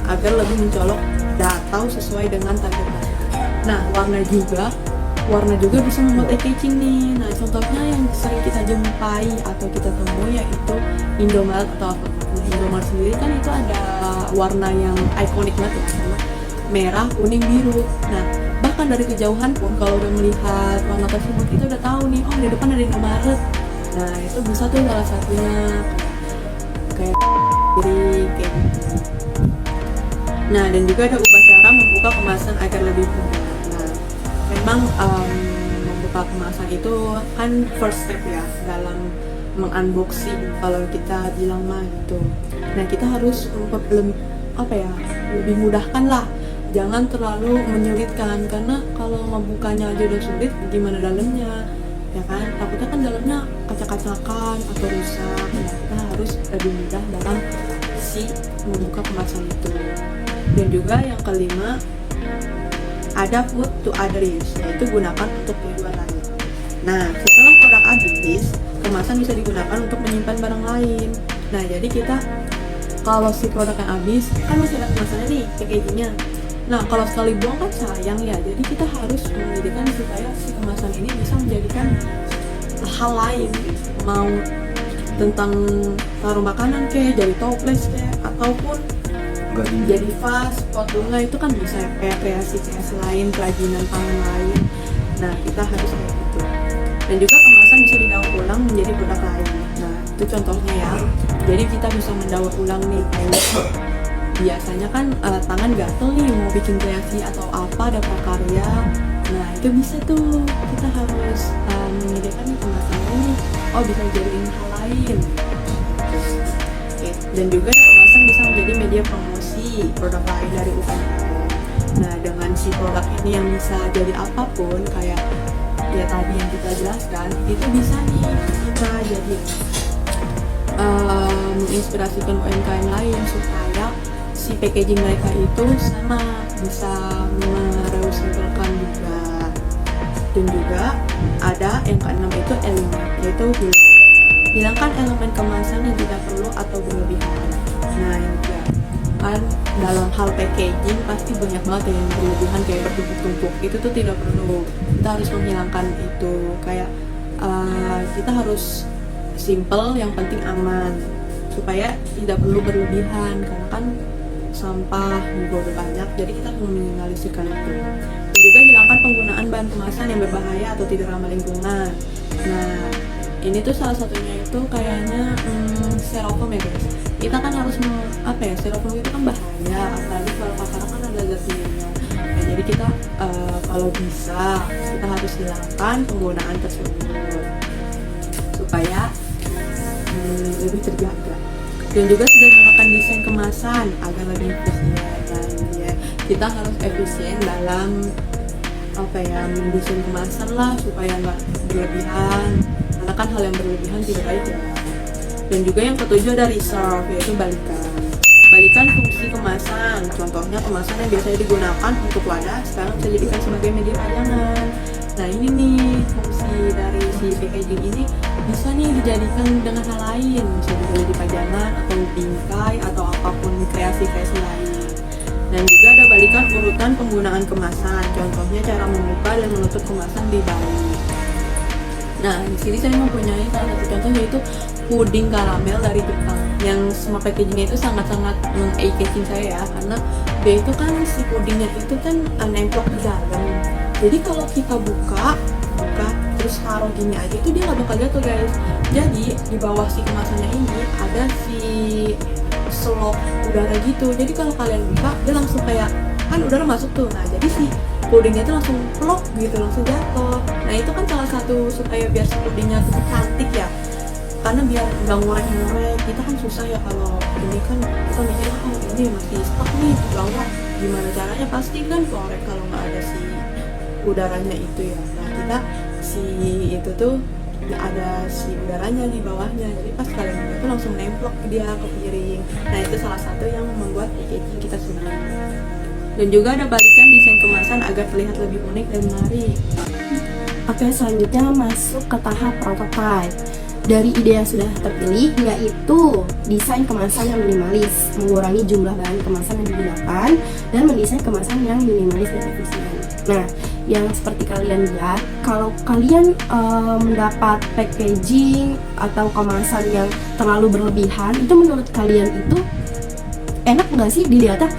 agar lebih mencolok atau sesuai dengan target pasar. Nah, warna juga bisa membuat packaging nih. Nah, contohnya yang sering kita jumpai atau kita temui yaitu Indomaret atau apa. Nah, Indomaret sendiri kan itu ada warna yang ikonik banget ya, sama merah, kuning, biru. Nah, bahkan dari kejauhan pun kalau udah melihat warna tersebut kita udah tahu nih, oh di depan ada Indomaret. Nah, itu bisa tuh salah satunya kayak kayak gitu. Nah, dan juga ada ubah cara membuka kemasan agar lebih mudah. Nah, memang membuka kemasan itu kan first step ya dalam mengunboxing kalau kita bilang mah gitu. Nah, kita harus lebih mudahkan lah. Jangan terlalu menyulitkan, karena kalau membukanya aja udah sulit, gimana dalamnya? Ya kan, takutnya kan dalamnya kacak-kacakan atau rusak. Nah, kita harus lebih mudah dalam si membuka kemasan itu. Dan juga yang kelima, ada put to other use, yaitu gunakan untuk tujuan lain. Nah, setelah produk habis, kemasan bisa digunakan untuk menyimpan barang lain. Nah, jadi kita kalau si produknya habis, kan masih ada kemasannya nih, packagingnya. Nah, kalau sekali buang kan sayang ya, jadi kita harus menjadikan supaya si kemasan ini bisa menjadikan hal lain, mau tentang taruh makanan kayak jadi toples kayak, ataupun jadi vas, pot bunga, itu kan bisa kayak kreasi lain, kerajinan tangan lain. Nah, kita harus kayak gitu. Dan juga kemasan bisa didaur ulang menjadi produk lain. Nah, itu contohnya ya. Jadi kita bisa mendaur ulang nih, kayak biasanya kan tangan gatel nih mau bikin kreasi atau apa, ada prakarya. Nah, itu bisa tuh, kita harus menyediakan nih kemasan ini, oh bisa jadiin hal lain. Dan juga kemasan bisa menjadi media promosi produk lain dari UMKM. Nah, dengan si produk ini yang bisa jadi apapun, kayak ya tadi yang kita jelaskan, itu bisa nih kita jadi menginspirasikan UMKM lain supaya si packaging mereka itu sama, bisa mereusirkulkan juga. Dan juga ada yang keenam itu elemen, yaitu hilangkan elemen kemasan yang tidak perlu atau berlebihan. Nah, ini juga kan dalam hal packaging pasti banyak banget yang berlebihan kayak bertumpuk-tumpuk. Itu tuh tidak perlu. Kita harus menghilangkan itu. Kayak kita harus simple, yang penting aman, supaya tidak perlu berlebihan, karena kan sampah juga udah banyak, jadi kita perlu meminimalisirkan itu. Dan juga hilangkan penggunaan bahan kemasan yang berbahaya atau tidak ramah lingkungan. Nah, ini tuh salah satunya itu kayaknya styrofoam ya guys. Kita kan harus styrofoam itu kan bahaya, apalagi kalau pasaran kan ada zat kimia. Nah, jadi kita kalau bisa kita harus hilangkan penggunaan tersebut supaya lebih terjaga. Dan juga sederhanakan desain kemasan agar lebih efisien. Ya, kita harus efisien dalam mendesain kemasan lah supaya nggak berlebihan. Karena kan hal yang berlebihan tidak baik ya. Dan juga yang ketujuh ada reserve, yaitu balikan fungsi kemasan. Contohnya kemasan yang biasanya digunakan untuk wadah sekarang bisa dijadikan sebagai media pajangan. Nah, ini nih fungsi dari si packaging ini bisa nih dijadikan dengan hal lain, bisa jadi pajangan atau bingkai atau apapun kreasi-kreasi lain. Dan juga ada balikan urutan penggunaan kemasan. Contohnya cara membuka dan menutup kemasan di balik. Nah, di sini saya mempunyai salah satu contoh, yaitu puding karamel dari Jepang yang semua packagingnya itu sangat-sangat meng-eye-catching saya ya, karena dia itu kan si pudingnya itu kan nemplok di dalam. Jadi kalau kita buka terus taruh gini aja itu dia nggak bakal jatuh guys. Jadi di bawah si kemasannya ini ada si selop udara gitu. Jadi kalau kalian buka dia langsung kayak kan udara masuk tuh. Nah, jadi si pudingnya itu langsung plok gitu, langsung jatuh. Nah, itu kan salah satu supaya biar si pudingnya tetap cantik ya. karena biar nggak ngorek-ngorek. Kita kan susah ya kalau ini kan, kita mikir oh ini masih stuck nih bawah, gimana caranya, pasti kan korek kalau nggak ada si udaranya itu ya. Nah kita si itu tuh ada si udaranya di bawahnya, jadi pas kalian itu langsung nemplok dia ke piring. Nah itu salah satu yang membuat packaging kita senang. Dan juga ada balikan desain kemasan agar terlihat lebih unik dan menarik. Oke, selanjutnya masuk ke tahap prototype. Dari ide yang sudah terpilih, yaitu desain kemasan yang minimalis, mengurangi jumlah bahan kemasan yang digunakan, dan mendesain kemasan yang minimalis dan efisien. Nah, yang seperti kalian lihat, kalau kalian mendapat packaging atau kemasan yang terlalu berlebihan, itu menurut kalian itu enak nggak sih dilihatnya?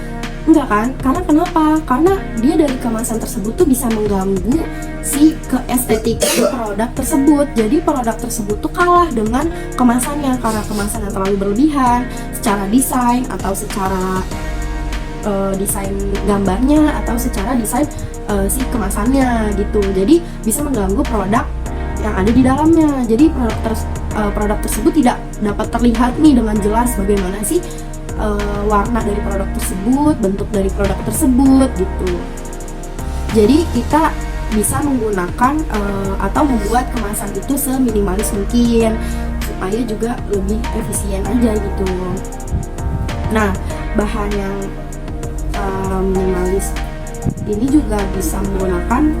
Enggak kan? Karena kenapa? Karena dia dari kemasan tersebut tuh bisa mengganggu si keestetikan produk tersebut. Jadi produk tersebut tuh kalah dengan kemasannya karena kemasan yang terlalu berlebihan secara desain atau secara desain gambarnya atau secara desain si kemasannya gitu. Jadi bisa mengganggu produk yang ada di dalamnya. Jadi produk tersebut tidak dapat terlihat nih dengan jelas bagaimana sih warna dari produk tersebut, bentuk dari produk tersebut gitu. Jadi kita bisa menggunakan atau membuat kemasan itu seminimalis mungkin supaya juga lebih efisien aja gitu. Nah, bahan yang minimalis ini juga bisa menggunakan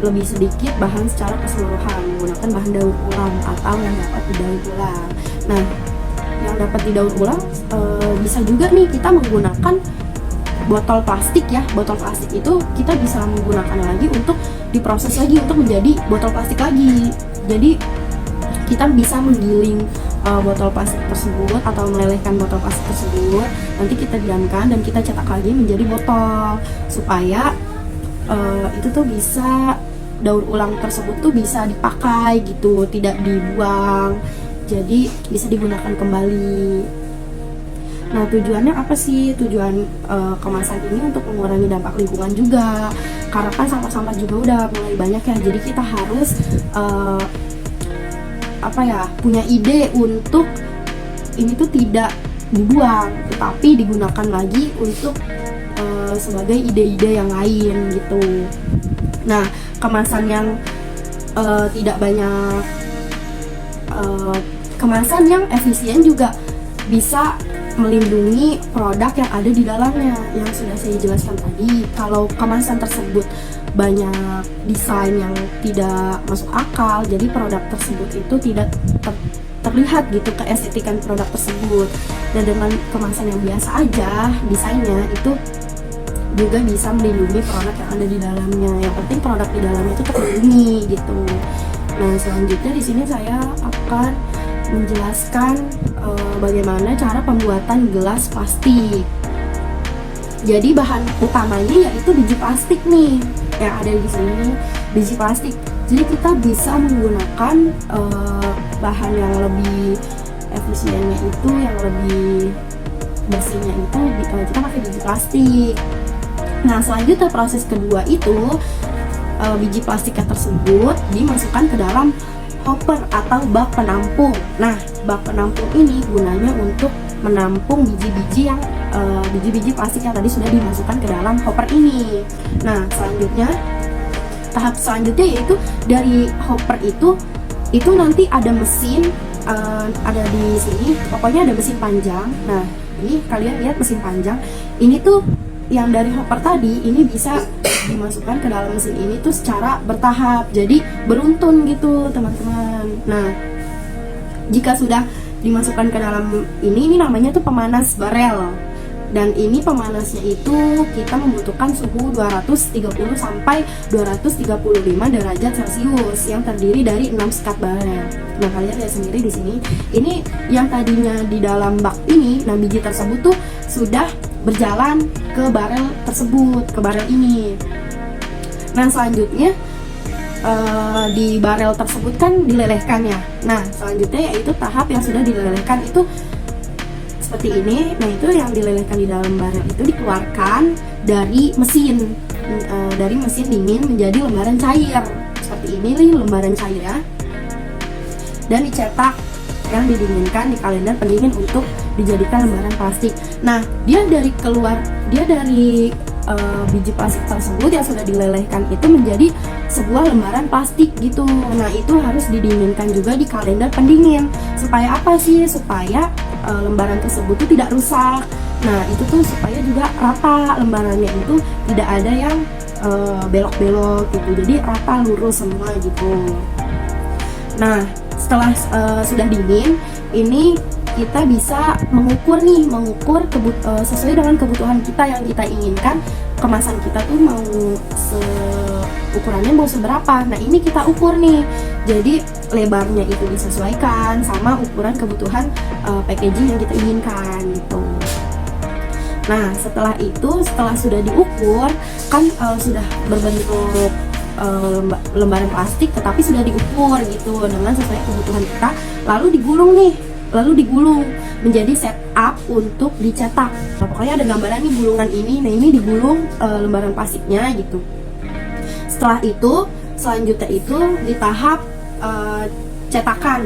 lebih sedikit bahan secara keseluruhan, menggunakan bahan daur ulang atau yang dapat didaur ulang. Nah, yang dapat didaur ulang bisa juga nih kita menggunakan botol plastik ya. Botol plastik itu kita bisa menggunakan lagi untuk diproses lagi untuk menjadi botol plastik lagi. Jadi kita bisa menggiling botol plastik tersebut atau melelehkan botol plastik tersebut, nanti kita diamkan dan kita cetak lagi menjadi botol supaya itu tuh bisa daur ulang tersebut tuh bisa dipakai gitu, tidak dibuang, jadi bisa digunakan kembali. Nah, tujuannya apa sih? Tujuan kemasan ini untuk mengurangi dampak lingkungan juga, karena kan sampah-sampah juga udah mulai banyak ya, jadi kita harus punya ide untuk ini tuh tidak dibuang tetapi digunakan lagi untuk sebagai ide-ide yang lain gitu. Nah, kemasan yang tidak banyak kemasan yang efisien juga bisa melindungi produk yang ada di dalamnya yang sudah saya jelaskan tadi. Kalau kemasan tersebut banyak desain yang tidak masuk akal, jadi produk tersebut itu tidak terlihat gitu keestetikan produk tersebut. Dan dengan kemasan yang biasa aja desainnya itu juga bisa melindungi produk yang ada di dalamnya. Yang penting produk di dalamnya itu terlindungi gitu. Nah, selanjutnya di sini saya akan menjelaskan bagaimana cara pembuatan gelas plastik. Jadi bahan utamanya yaitu biji plastik nih yang ada di sini, biji plastik. Jadi kita bisa menggunakan bahan yang lebih efisiennya itu, yang lebih bersihnya itu kita pakai biji plastik. Nah, selanjutnya proses kedua itu biji plastiknya tersebut dimasukkan ke dalam hopper atau bak penampung. Nah, bak penampung ini gunanya untuk menampung biji-biji yang biji-biji plastik yang tadi sudah dimasukkan ke dalam hopper ini. Nah, selanjutnya tahap selanjutnya yaitu dari hopper itu nanti ada mesin ada di sini, pokoknya ada mesin panjang. Nah, ini kalian lihat mesin panjang ini tuh yang dari hopper tadi ini bisa dimasukkan ke dalam mesin ini tuh secara bertahap, jadi beruntun gitu teman-teman. Nah, jika sudah dimasukkan ke dalam ini namanya tuh pemanas barel, dan ini pemanasnya itu kita membutuhkan suhu 230 sampai 235 derajat Celcius yang terdiri dari 6 sekat barel. Nah, kalian lihat sendiri di sini, ini yang tadinya di dalam bak ini, nah biji tersebut tuh sudah berjalan ke barel tersebut, ke barel ini. Nah, selanjutnya di barel tersebut kan dilelehkan ya. Nah, selanjutnya yaitu tahap yang sudah dilelehkan itu seperti ini. Nah, itu yang dilelehkan di dalam barel itu dikeluarkan dari mesin dingin menjadi lembaran cair seperti ini nih, lembaran cair ya, dan dicetak yang didinginkan di kalender pendingin untuk dijadikan lembaran plastik. Nah, dia dari biji plastik tersebut yang sudah dilelehkan itu menjadi sebuah lembaran plastik gitu. Nah, itu harus didinginkan juga di kalender pendingin. Supaya apa sih? Supaya lembaran tersebut tuh tidak rusak. Nah, itu tuh supaya juga rata lembarannya itu, tidak ada yang belok-belok gitu. Jadi rata, lurus semua gitu. Nah, setelah sudah dingin, ini kita bisa mengukur sesuai dengan kebutuhan kita yang kita inginkan. Kemasan kita tuh mau ukurannya mau seberapa. Nah, ini kita ukur nih. Jadi lebarnya itu disesuaikan sama ukuran kebutuhan packaging yang kita inginkan gitu. Nah, setelah sudah diukur kan sudah berbentuk lembaran plastik, tetapi sudah diukur gitu dengan sesuai kebutuhan kita, lalu digulung menjadi setup untuk dicetak. Nah, pokoknya ada gambaran nih gulungan ini. Nah, ini digulung lembaran plastiknya gitu. Setelah itu, selanjutnya itu di tahap cetakan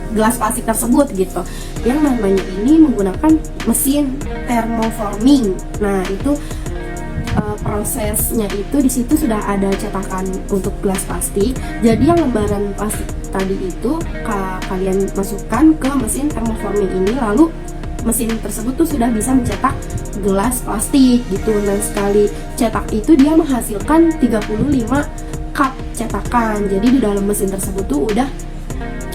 gelas plastik tersebut gitu. Yang namanya ini menggunakan mesin thermoforming. Nah, itu prosesnya itu di situ sudah ada cetakan untuk gelas plastik. Jadi yang lembaran plastik tadi itu kalian masukkan ke mesin thermoforming ini, lalu mesin tersebut tuh sudah bisa mencetak gelas plastik gitu. Nah, sekali cetak itu dia menghasilkan 35 cup cetakan. Jadi di dalam mesin tersebut tuh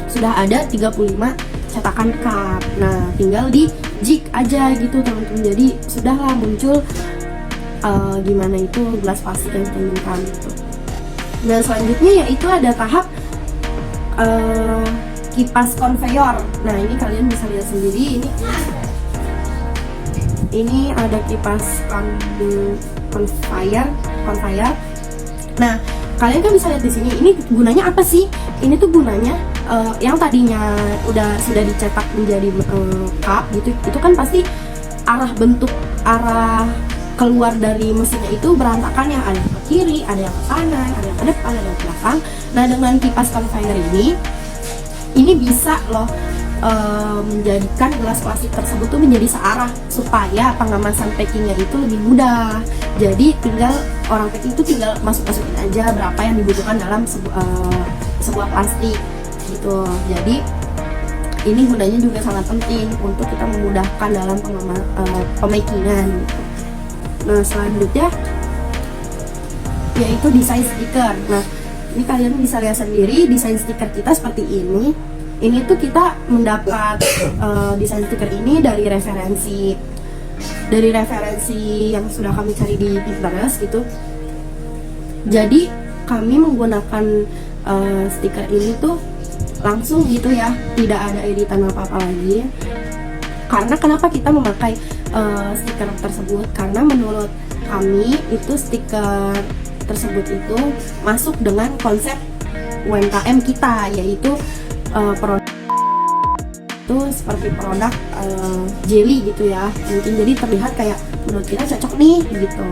sudah ada 35 cetakan cup. Nah, tinggal di jig aja gitu teman-teman. Jadi sudahlah muncul gimana itu gelas plastik yang kita inginkan gitu. Dan selanjutnya yaitu ada tahap kipas konveyor. Nah, ini kalian bisa lihat sendiri, ini ada kipas konveyor. Nah, kalian kan bisa lihat di sini. Ini gunanya apa sih? Ini tuh gunanya yang tadinya sudah dicetak menjadi cup gitu, itu kan pasti arah keluar dari mesinnya itu berantakan, yang ada ke kiri, ada yang ke kanan, ada yang ke depan, ada yang ke belakang. Nah, dengan kipas conveyor ini bisa loh menjadikan gelas plastik tersebut tuh menjadi searah, supaya pengemasan packingnya itu lebih mudah. Jadi orang packing itu tinggal masukin aja berapa yang dibutuhkan dalam sebuah plastik gitu. Jadi ini gunanya juga sangat penting untuk kita memudahkan dalam pemakingan gitu. Nah, selanjutnya yaitu desain stiker. Nah, ini kalian bisa lihat sendiri desain stiker kita seperti ini. Ini tuh kita mendapat desain stiker ini dari referensi yang sudah kami cari di Pinterest gitu. Jadi kami menggunakan stiker ini tuh langsung gitu ya, tidak ada editan apa-apa lagi. Karena kenapa kita memakai stiker tersebut? Karena menurut kami itu stiker tersebut itu masuk dengan konsep UMKM kita, yaitu produk itu seperti produk jelly gitu ya, mungkin jadi terlihat kayak menurut kita cocok nih gitu.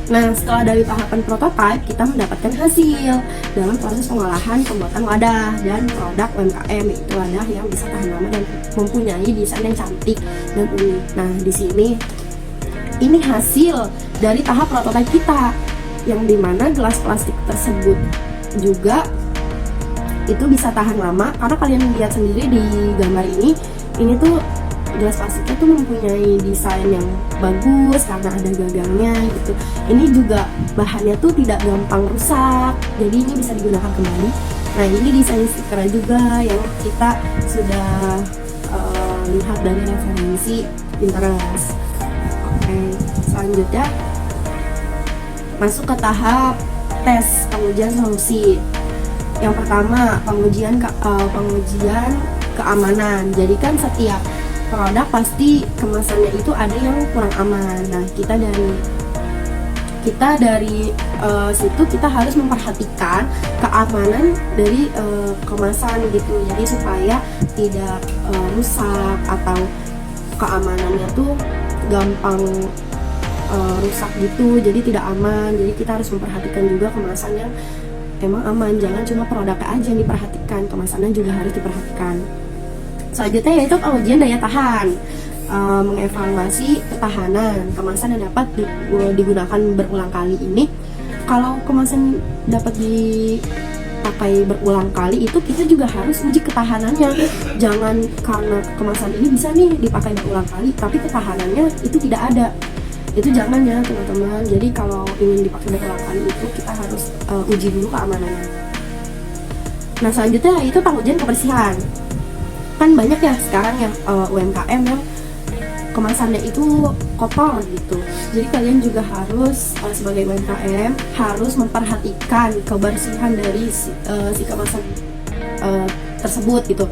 Nah, setelah dari tahapan prototype, kita mendapatkan hasil dalam proses pengolahan pembuatan wadah dan produk UMKM, yaitu wadah yang bisa tahan lama dan mempunyai desain yang cantik dan unik. Nah, di sini ini hasil dari tahap prototype kita, yang dimana gelas plastik tersebut juga itu bisa tahan lama. Karena kalian lihat sendiri di gambar ini tuh gelas plastiknya tuh mempunyai desain yang bagus karena ada gagangnya gitu. Ini juga bahannya tuh tidak gampang rusak, jadi ini bisa digunakan kembali. Nah, ini desain stiker juga yang kita sudah lihat dari referensi Pinterest. Oke, selanjutnya masuk ke tahap tes pengujian solusi. Yang pertama, pengujian keamanan. Jadi kan setiap produk pasti kemasannya itu ada yang kurang aman. Nah, kita dari situ kita harus memperhatikan keamanan dari kemasan gitu. Jadi supaya tidak rusak atau keamanannya tuh gampang rusak gitu. Jadi tidak aman. Jadi kita harus memperhatikan juga kemasan yang emang aman. Jangan cuma produknya aja yang diperhatikan, kemasannya juga harus diperhatikan. Selanjutnya yaitu pengujian daya tahan. Mengevaluasi ketahanan kemasan yang dapat digunakan berulang kali ini. Kalau kemasan dapat dipakai berulang kali itu kita juga harus uji ketahanannya. Jangan karena kemasan ini bisa nih dipakai berulang kali tapi ketahanannya itu tidak ada, itu jangan ya teman-teman. Jadi kalau ingin dipakai berulang kali itu kita harus uji dulu keamanannya. Nah selanjutnya itu pengujian kebersihan. Kan banyak ya sekarang yang UMKM yang kemasannya itu kotor gitu. Jadi kalian juga harus sebagai UMKM harus memperhatikan kebersihan dari si kemasan tersebut gitu,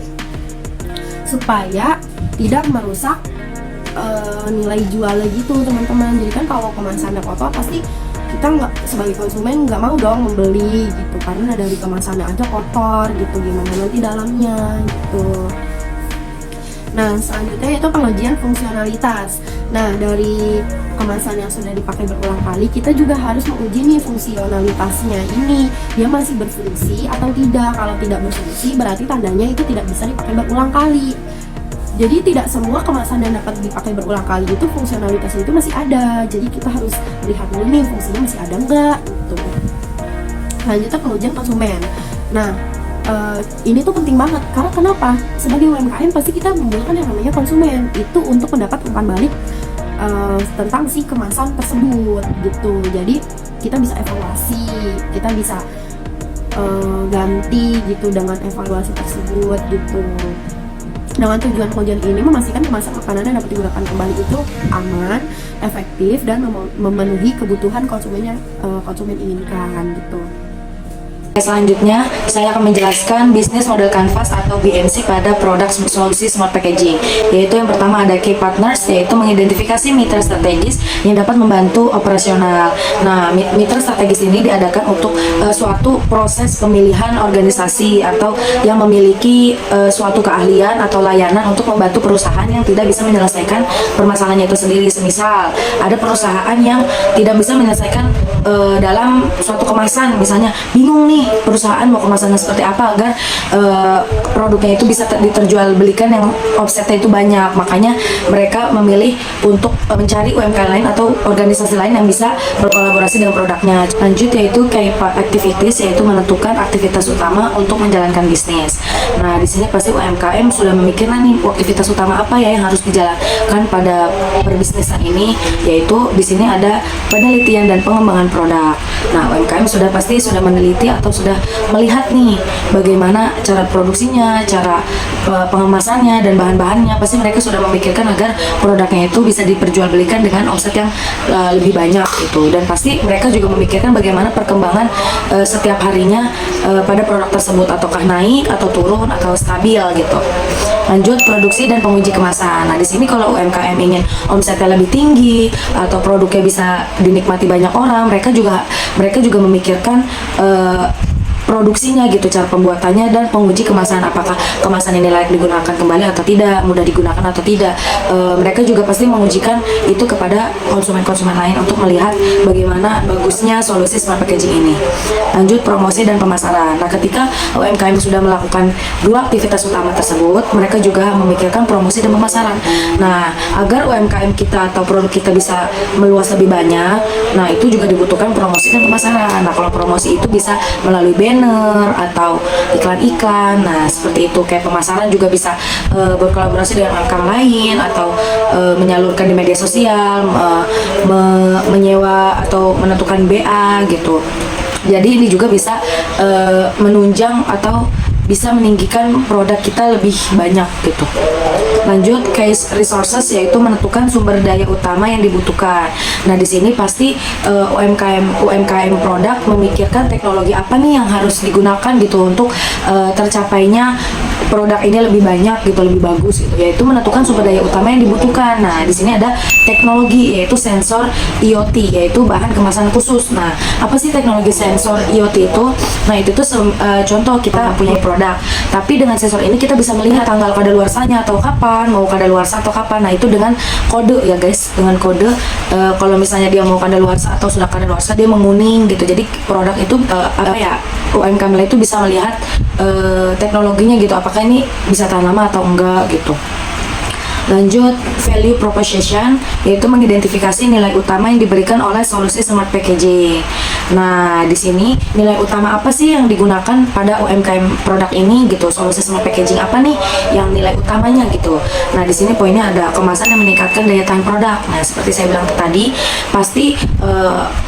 supaya tidak merusak nilai jualnya gitu teman-teman. Jadi kan kalau kemasannya kotor pasti kita nggak, sebagai konsumen nggak mau dong membeli gitu, karena dari kemasannya aja kotor gitu, gimana nanti dalamnya gitu. Nah selanjutnya itu pengujian fungsionalitas. Nah dari kemasan yang sudah dipakai berulang kali, kita juga harus menguji nih fungsionalitasnya ini, dia masih berfungsi atau tidak. Kalau tidak berfungsi berarti tandanya itu tidak bisa dipakai berulang kali. Jadi tidak semua kemasan yang dapat dipakai berulang kali itu fungsionalitasnya itu masih ada. Jadi kita harus lihat dulu nih fungsinya masih ada enggak gitu. Selanjutnya pengujian konsumen. Nah ini tuh penting banget, karena kenapa? Sebagai UMKM pasti kita menggunakan yang namanya konsumen itu untuk mendapat umpan balik tentang si kemasan tersebut gitu. Jadi kita bisa evaluasi, kita bisa ganti gitu dengan evaluasi tersebut gitu. Dengan tujuan pengujian ini memastikan kemasan makanan yang dapat digunakan kembali itu aman, efektif, dan memenuhi kebutuhan konsumen yang konsumen inginkan gitu. Selanjutnya, saya akan menjelaskan bisnis model canvas atau BMC pada produk solusi smart packaging. Yaitu yang pertama ada key partners, yaitu mengidentifikasi mitra strategis yang dapat membantu operasional. Nah, mitra strategis ini diadakan untuk suatu proses pemilihan organisasi atau yang memiliki suatu keahlian atau layanan untuk membantu perusahaan yang tidak bisa menyelesaikan permasalahannya itu sendiri. Semisal, ada perusahaan yang tidak bisa menyelesaikan dalam suatu kemasan, misalnya bingung nih perusahaan mau kemasannya seperti apa agar produknya itu bisa diterjualbelikan yang offsetnya itu banyak. Makanya mereka memilih untuk mencari UMKM lain atau organisasi lain yang bisa berkolaborasi dengan produknya. Lanjut yaitu key activities, yaitu menentukan aktivitas utama untuk menjalankan bisnis. Nah di sini pasti UMKM sudah memikirkan nih aktivitas utama apa ya yang harus dijalankan pada perbisnisan ini, yaitu di sini ada penelitian dan pengembangan produk. Nah UMKM sudah pasti sudah meneliti atau sudah melihat nih bagaimana cara produksinya, cara pengemasannya dan bahan-bahannya. Pasti mereka sudah memikirkan agar produknya itu bisa diperjualbelikan dengan omset yang lebih banyak gitu. Dan pasti mereka juga memikirkan bagaimana perkembangan setiap harinya pada produk tersebut, ataukah naik atau turun atau stabil gitu. Lanjut produksi dan penguji kemasan. Nah di sini kalau UMKM ingin omsetnya lebih tinggi atau produknya bisa dinikmati banyak orang, mereka juga memikirkan produksinya gitu, cara pembuatannya dan penguji kemasan, apakah kemasan ini layak digunakan kembali atau tidak, mudah digunakan atau tidak. Mereka juga pasti mengujikan itu kepada konsumen-konsumen lain untuk melihat bagaimana bagusnya solusi smart packaging ini. Lanjut promosi dan pemasaran. Nah ketika UMKM sudah melakukan dua aktivitas utama tersebut, mereka juga memikirkan promosi dan pemasaran. Nah agar UMKM kita atau produk kita bisa meluas lebih banyak, nah itu juga dibutuhkan promosi dan pemasaran. Nah kalau promosi itu bisa melalui banner atau iklan-iklan. Nah seperti itu. Kayak pemasaran juga bisa berkolaborasi dengan UMKM lain atau menyalurkan di media sosial, menyewa atau menentukan BA gitu. Jadi ini juga bisa menunjang atau bisa meninggikan produk kita lebih banyak gitu. Lanjut case resources, yaitu menentukan sumber daya utama yang dibutuhkan. Nah di sini pasti UMKM produk memikirkan teknologi apa nih yang harus digunakan gitu untuk tercapainya produk ini lebih banyak gitu, lebih bagus gitu. Yaitu menentukan sumber daya utama yang dibutuhkan. Nah di sini ada teknologi, yaitu sensor IoT, yaitu bahan kemasan khusus. Nah apa sih teknologi sensor IoT itu? Nah itu tuh contoh kita punya produk produk. Tapi dengan sensor ini kita bisa melihat tanggal kadaluarsanya atau kapan, mau kadaluarsa atau kapan. Nah itu dengan kode ya guys, dengan kode kalau misalnya dia mau kadaluarsa atau sudah kadaluarsa dia menguning gitu. Jadi produk itu UMKM itu bisa melihat teknologinya gitu, apakah ini bisa tahan lama atau enggak gitu. Lanjut, value proposition, yaitu mengidentifikasi nilai utama yang diberikan oleh solusi smart packaging. Nah, di sini nilai utama apa sih yang digunakan pada UMKM produk ini gitu? Solusi smart packaging apa nih yang nilai utamanya gitu? Nah, di sini poinnya ada kemasan yang meningkatkan daya tahan produk. Nah, seperti saya bilang tadi, pasti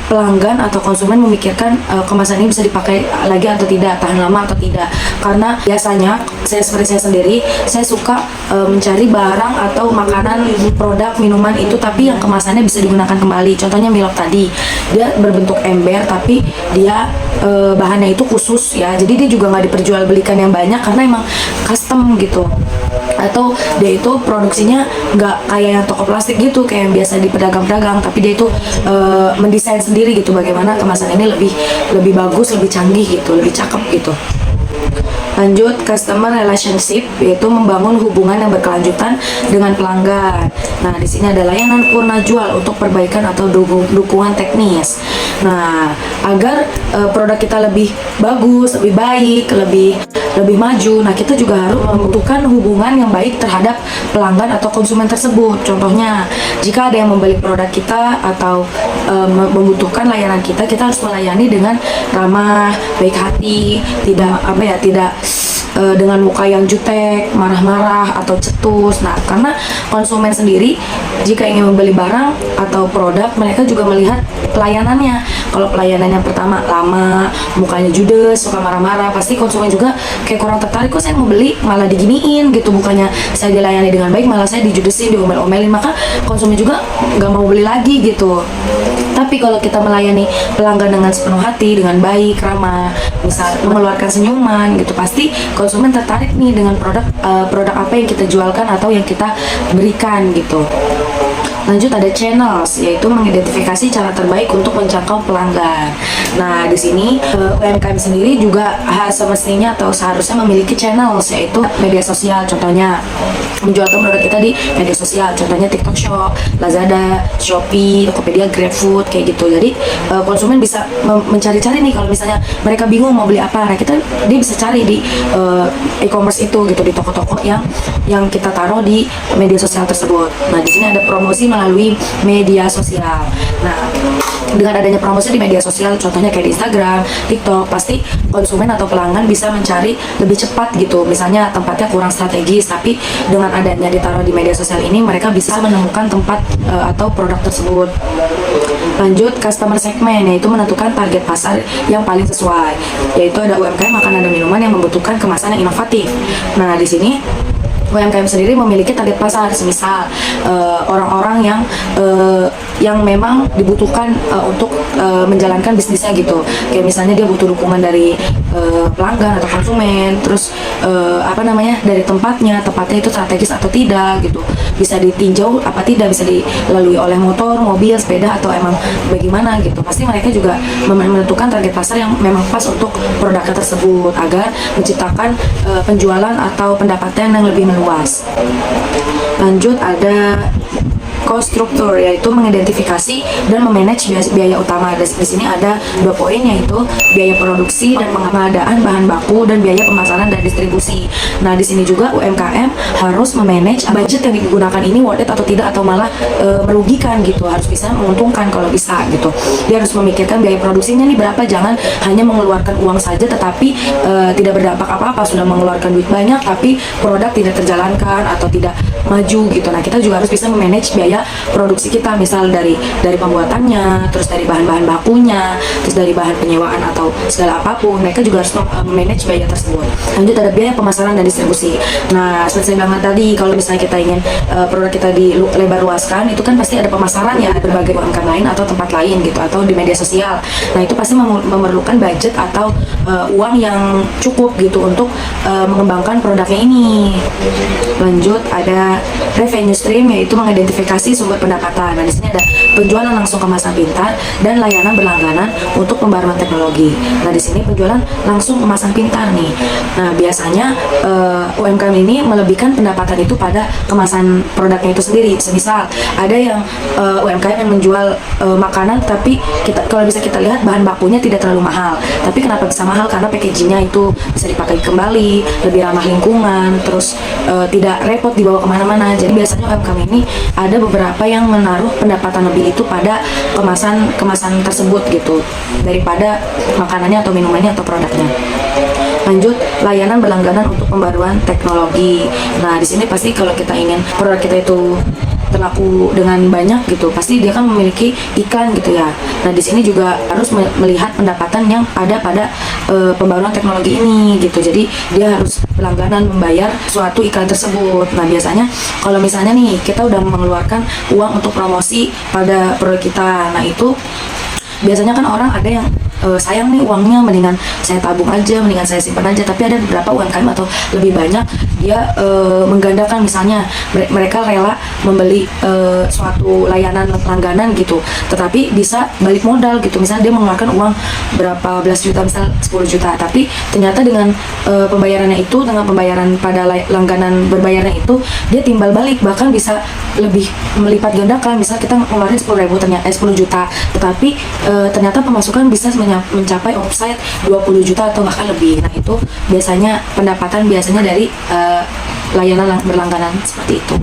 pelanggan atau konsumen memikirkan kemasan ini bisa dipakai lagi atau tidak, tahan lama atau tidak. Karena biasanya seperti saya sendiri, saya suka mencari barang atau makanan, produk, minuman itu tapi yang kemasannya bisa digunakan kembali. Contohnya Milk tadi, dia berbentuk ember tapi dia bahannya itu khusus ya, jadi dia juga nggak diperjualbelikan yang banyak karena emang custom gitu, atau dia itu produksinya nggak kayak yang toko plastik gitu kayak yang biasa di pedagang-pedagang, tapi dia itu mendesain sendiri gitu bagaimana kemasan ini lebih bagus, lebih canggih gitu, lebih cakep gitu. Lanjut, customer relationship, yaitu membangun hubungan yang berkelanjutan dengan pelanggan. Nah, di sini ada layanan purna jual untuk perbaikan atau dukungan teknis. Nah, agar produk kita lebih bagus, lebih baik, lebih maju, nah kita juga harus membutuhkan hubungan yang baik terhadap pelanggan atau konsumen tersebut. Contohnya, jika ada yang membeli produk kita atau membutuhkan layanan kita harus melayani dengan ramah, baik hati, tidak dengan muka yang jutek, marah-marah atau cetus. Nah, karena konsumen sendiri jika ingin membeli barang atau produk, mereka juga melihat pelayanannya. Kalau pelayanan yang pertama lama, mukanya judes, suka marah-marah, pasti konsumen juga kayak kurang tertarik, kok saya mau beli malah diginiin gitu, bukannya saya dilayani dengan baik malah saya dijudesin, diomel-omelin, maka konsumen juga nggak mau beli lagi gitu. Tapi kalau kita melayani pelanggan dengan sepenuh hati, dengan baik, ramah, misal mengeluarkan senyuman gitu, pasti konsumen tertarik nih dengan produk apa yang kita jualkan atau yang kita berikan gitu. Lanjut, ada channels, yaitu mengidentifikasi cara terbaik untuk menjangkau pelanggan. Nah, di sini UMKM sendiri juga semestinya atau seharusnya memiliki channels, yaitu media sosial. Contohnya menjualkan produk kita di media sosial, contohnya TikTok Shop, Lazada, Shopee, Tokopedia, GrabFood kayak gitu. Jadi konsumen bisa mencari-cari nih kalau misalnya mereka bingung mau beli apa. Nah, dia bisa cari di e-commerce itu gitu, di toko-toko yang kita taruh di media sosial tersebut. Nah, di sini ada promosi melalui media sosial. Nah, dengan adanya promosi di media sosial, contohnya kayak di Instagram, TikTok, pasti konsumen atau pelanggan bisa mencari lebih cepat gitu. Misalnya tempatnya kurang strategis, tapi dengan adanya ditaruh di media sosial ini, mereka bisa menemukan tempat atau produk tersebut. Lanjut, customer segment, yaitu menentukan target pasar yang paling sesuai, yaitu ada UMKM makanan dan minuman yang membutuhkan kemasan yang inovatif. Nah, di sini UMKM sendiri memiliki target pasar, semisal orang-orang yang memang dibutuhkan untuk menjalankan bisnisnya gitu. Kayak misalnya dia butuh dukungan dari pelanggan atau konsumen, terus dari tempatnya itu strategis atau tidak gitu. Bisa ditinjau apa tidak, bisa dilalui oleh motor, mobil, sepeda, atau emang bagaimana gitu. Pasti mereka juga menentukan target pasar yang memang pas untuk produknya tersebut agar menciptakan penjualan atau pendapatan yang lebih luas. Lanjut, ada cost structure, yaitu mengidentifikasi dan memanage biaya utama. Di sini ada 2 poin, yaitu biaya produksi dan pengadaan bahan baku dan biaya pemasaran dan distribusi. Nah, di sini juga UMKM harus memanage budget yang digunakan ini worth it atau tidak, atau malah merugikan gitu. Harus bisa menguntungkan kalau bisa gitu. Dia harus memikirkan biaya produksinya nih berapa, jangan hanya mengeluarkan uang saja tetapi tidak berdampak apa-apa, sudah mengeluarkan duit banyak tapi produk tidak terjalankan atau tidak maju gitu. Nah, kita juga harus bisa memanage biaya produksi kita, misal dari pembuatannya, terus dari bahan-bahan bakunya, terus dari bahan penyewaan atau segala apapun. Mereka juga harus memanage biaya tersebut. Lanjut, ada biaya pemasaran dan distribusi. Nah, seperti saya bilang tadi, kalau misalnya kita ingin produk kita dilebar luaskan, itu kan pasti ada pemasaran ya, berbagai UMKM lain atau tempat lain gitu, atau di media sosial. Nah, itu pasti memerlukan budget atau uang yang cukup gitu untuk mengembangkan produknya ini. Lanjut, ada ada revenue stream, yaitu mengidentifikasi sumber pendapatan. Nah, di sini ada penjualan langsung kemasan pintar dan layanan berlangganan untuk pembaruan teknologi. Nah, di sini penjualan langsung kemasan pintar nih. Nah, biasanya UMKM ini melebihkan pendapatan itu pada kemasan produknya itu sendiri. Semisal ada yang UMKM yang menjual makanan, tapi kalau bisa kita lihat bahan bakunya tidak terlalu mahal. Tapi kenapa bisa mahal? Karena packagingnya itu bisa dipakai kembali, lebih ramah lingkungan, terus tidak repot dibawa kemana-mana. Jadi biasanya UMKM ini ada beberapa yang menaruh pendapatan lebih itu pada kemasan tersebut gitu, daripada makanannya atau minumannya atau produknya. Lanjut, layanan berlangganan untuk pembaruan teknologi. Nah, di sini pasti kalau kita ingin produk kita itu terlaku dengan banyak gitu, pasti dia kan memiliki iklan gitu ya. Nah, di sini juga harus melihat pendapatan yang ada pada pembaruan teknologi ini gitu. Jadi dia harus berlangganan membayar suatu iklan tersebut. Nah, biasanya kalau misalnya nih kita udah mengeluarkan uang untuk promosi pada produk kita, nah itu biasanya kan orang ada yang sayang nih uangnya, mendingan saya tabung aja, mendingan saya simpan aja. Tapi ada beberapa UMKM atau lebih banyak dia menggandakan, misalnya mereka rela membeli suatu layanan langganan gitu, tetapi bisa balik modal gitu. Misalnya dia mengeluarkan uang berapa belas juta, misal 10 juta, tapi ternyata dengan pembayarannya itu, dengan pembayaran pada langganan berbayarnya itu, dia timbal balik, bahkan bisa lebih melipat gandakan. Misal kita ngeluarin 10.000 ternyata 10 juta, tetapi ternyata pemasukan bisa mencapai omset 20 juta atau bahkan lebih. Nah, itu biasanya pendapatan dari layanan berlangganan seperti itu.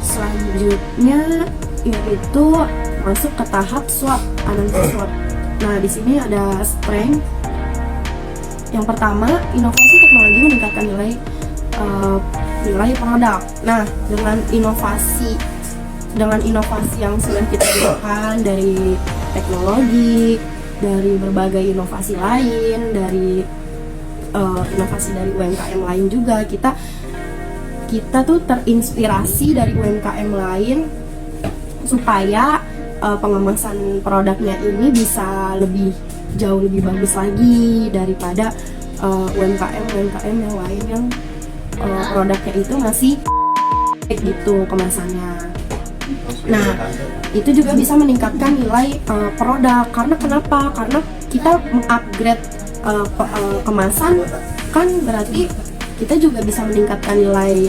Selanjutnya yaitu masuk ke tahap SWOT, analisis SWOT. Nah, di sini ada strength. Yang pertama, inovasi teknologi meningkatkan nilai produk. Nah, dengan inovasi yang sudah kita lakukan dari teknologi, dari berbagai inovasi lain, dari inovasi dari UMKM lain juga, kita tuh terinspirasi dari UMKM lain supaya pengemasan produknya ini bisa jauh lebih bagus lagi daripada UMKM yang lain yang produknya itu masih gitu kemasannya. Nah, itu juga bisa meningkatkan nilai produk. Karena kenapa? Karena kita mengupgrade kemasan, kan berarti kita juga bisa meningkatkan nilai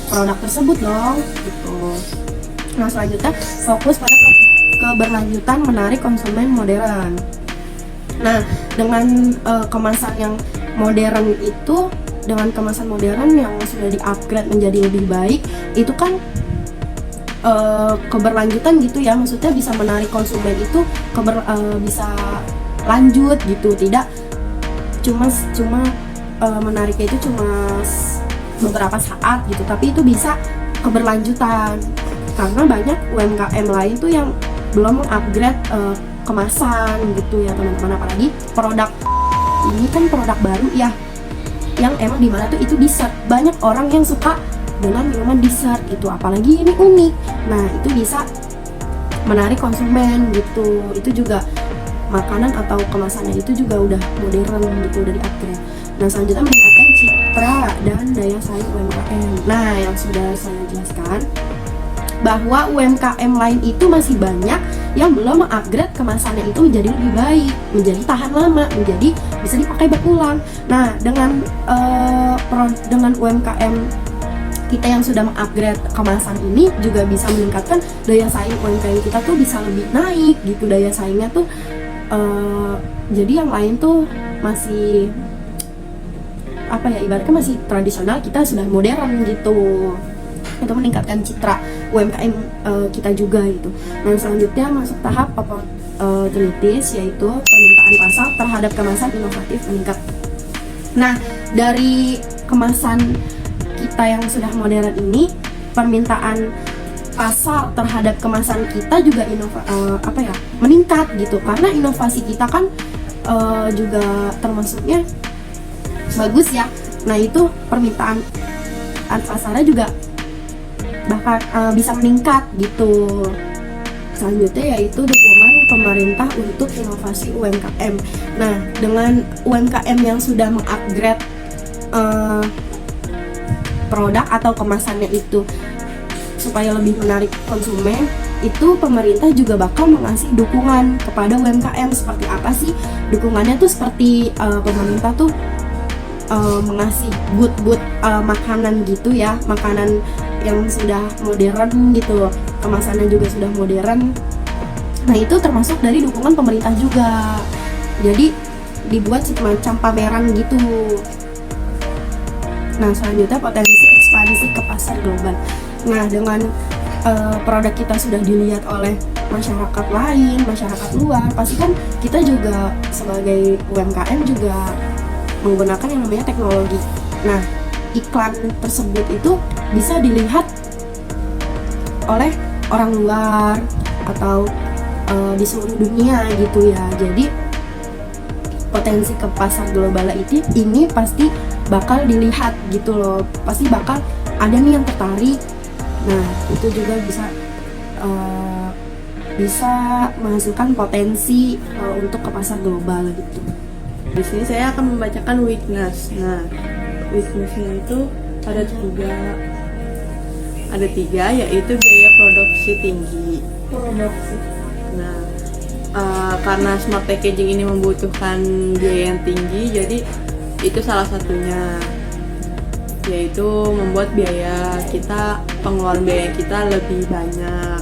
produk tersebut dong gitu. Nah, selanjutnya fokus pada keberlanjutan menarik konsumen modern. Nah, dengan kemasan yang modern itu, dengan kemasan modern yang sudah di-upgrade menjadi lebih baik, itu kan keberlanjutan gitu ya, maksudnya bisa menarik konsumen itu bisa lanjut gitu, tidak cuma menariknya itu cuma beberapa saat gitu, tapi itu bisa keberlanjutan. Karena banyak UMKM lain tuh yang belum mengupgrade kemasan gitu ya teman-teman, apalagi produk ini kan produk baru ya, yang emang dimana tuh itu dessert. Banyak orang yang suka dengan minuman dessert gitu, apalagi ini unik. Nah, itu bisa menarik konsumen gitu. Itu juga makanan atau kemasannya itu juga udah modern gitu, udah di-upgrade. Nah, selanjutnya meningkatkan citra dan daya saing UMKM. Nah, yang sudah saya jelaskan bahwa UMKM lain itu masih banyak yang belum mengupgrade kemasannya itu menjadi lebih baik, menjadi tahan lama, menjadi bisa dipakai berulang. Nah, dengan UMKM kita yang sudah mengupgrade kemasan ini juga bisa meningkatkan daya saing UMKM kita tuh bisa lebih naik gitu, daya saingnya tuh jadi yang lain tuh masih apa ya, ibaratnya masih tradisional, kita sudah modern gitu. Itu meningkatkan citra UMKM kita juga gitu. Nah, selanjutnya masuk tahap opportunities, yaitu permintaan pasar terhadap kemasan inovatif meningkat. Nah, dari kemasan kita yang sudah modern ini, permintaan pasar terhadap kemasan kita juga meningkat gitu, karena inovasi kita kan juga termasuknya bagus ya. Nah, itu permintaan pasarnya juga bahkan bisa meningkat gitu. Selanjutnya yaitu dukungan pemerintah untuk inovasi UMKM. Nah, dengan UMKM yang sudah mengupgrade produk atau kemasannya itu supaya lebih menarik konsumen, itu pemerintah juga bakal mengasih dukungan kepada UMKM. Seperti apa sih dukungannya tuh? Seperti pemerintah tuh mengasih but makanan gitu ya, makanan yang sudah modern gitu, kemasannya juga sudah modern. Nah itu termasuk dari dukungan pemerintah juga. Jadi dibuat semacam pameran gitu. Nah selanjutnya potensi ekspansi ke pasar global. Nah dengan produk kita sudah dilihat oleh masyarakat lain, masyarakat luar, pasti kan kita juga sebagai UMKM juga menggunakan yang namanya teknologi. Nah iklan tersebut itu bisa dilihat oleh orang luar atau di seluruh dunia gitu ya. Jadi potensi ke pasar global ini pasti bakal dilihat gitu loh, pasti bakal ada nih yang tertarik. Nah itu juga bisa menghasilkan potensi untuk ke pasar global gitu. Di sini saya akan membacakan weakness. Nah, weaknessnya itu ada tiga, yaitu biaya produksi tinggi. Nah, karena smart packaging ini membutuhkan biaya yang tinggi, jadi itu salah satunya, yaitu membuat pengeluaran biaya kita lebih banyak.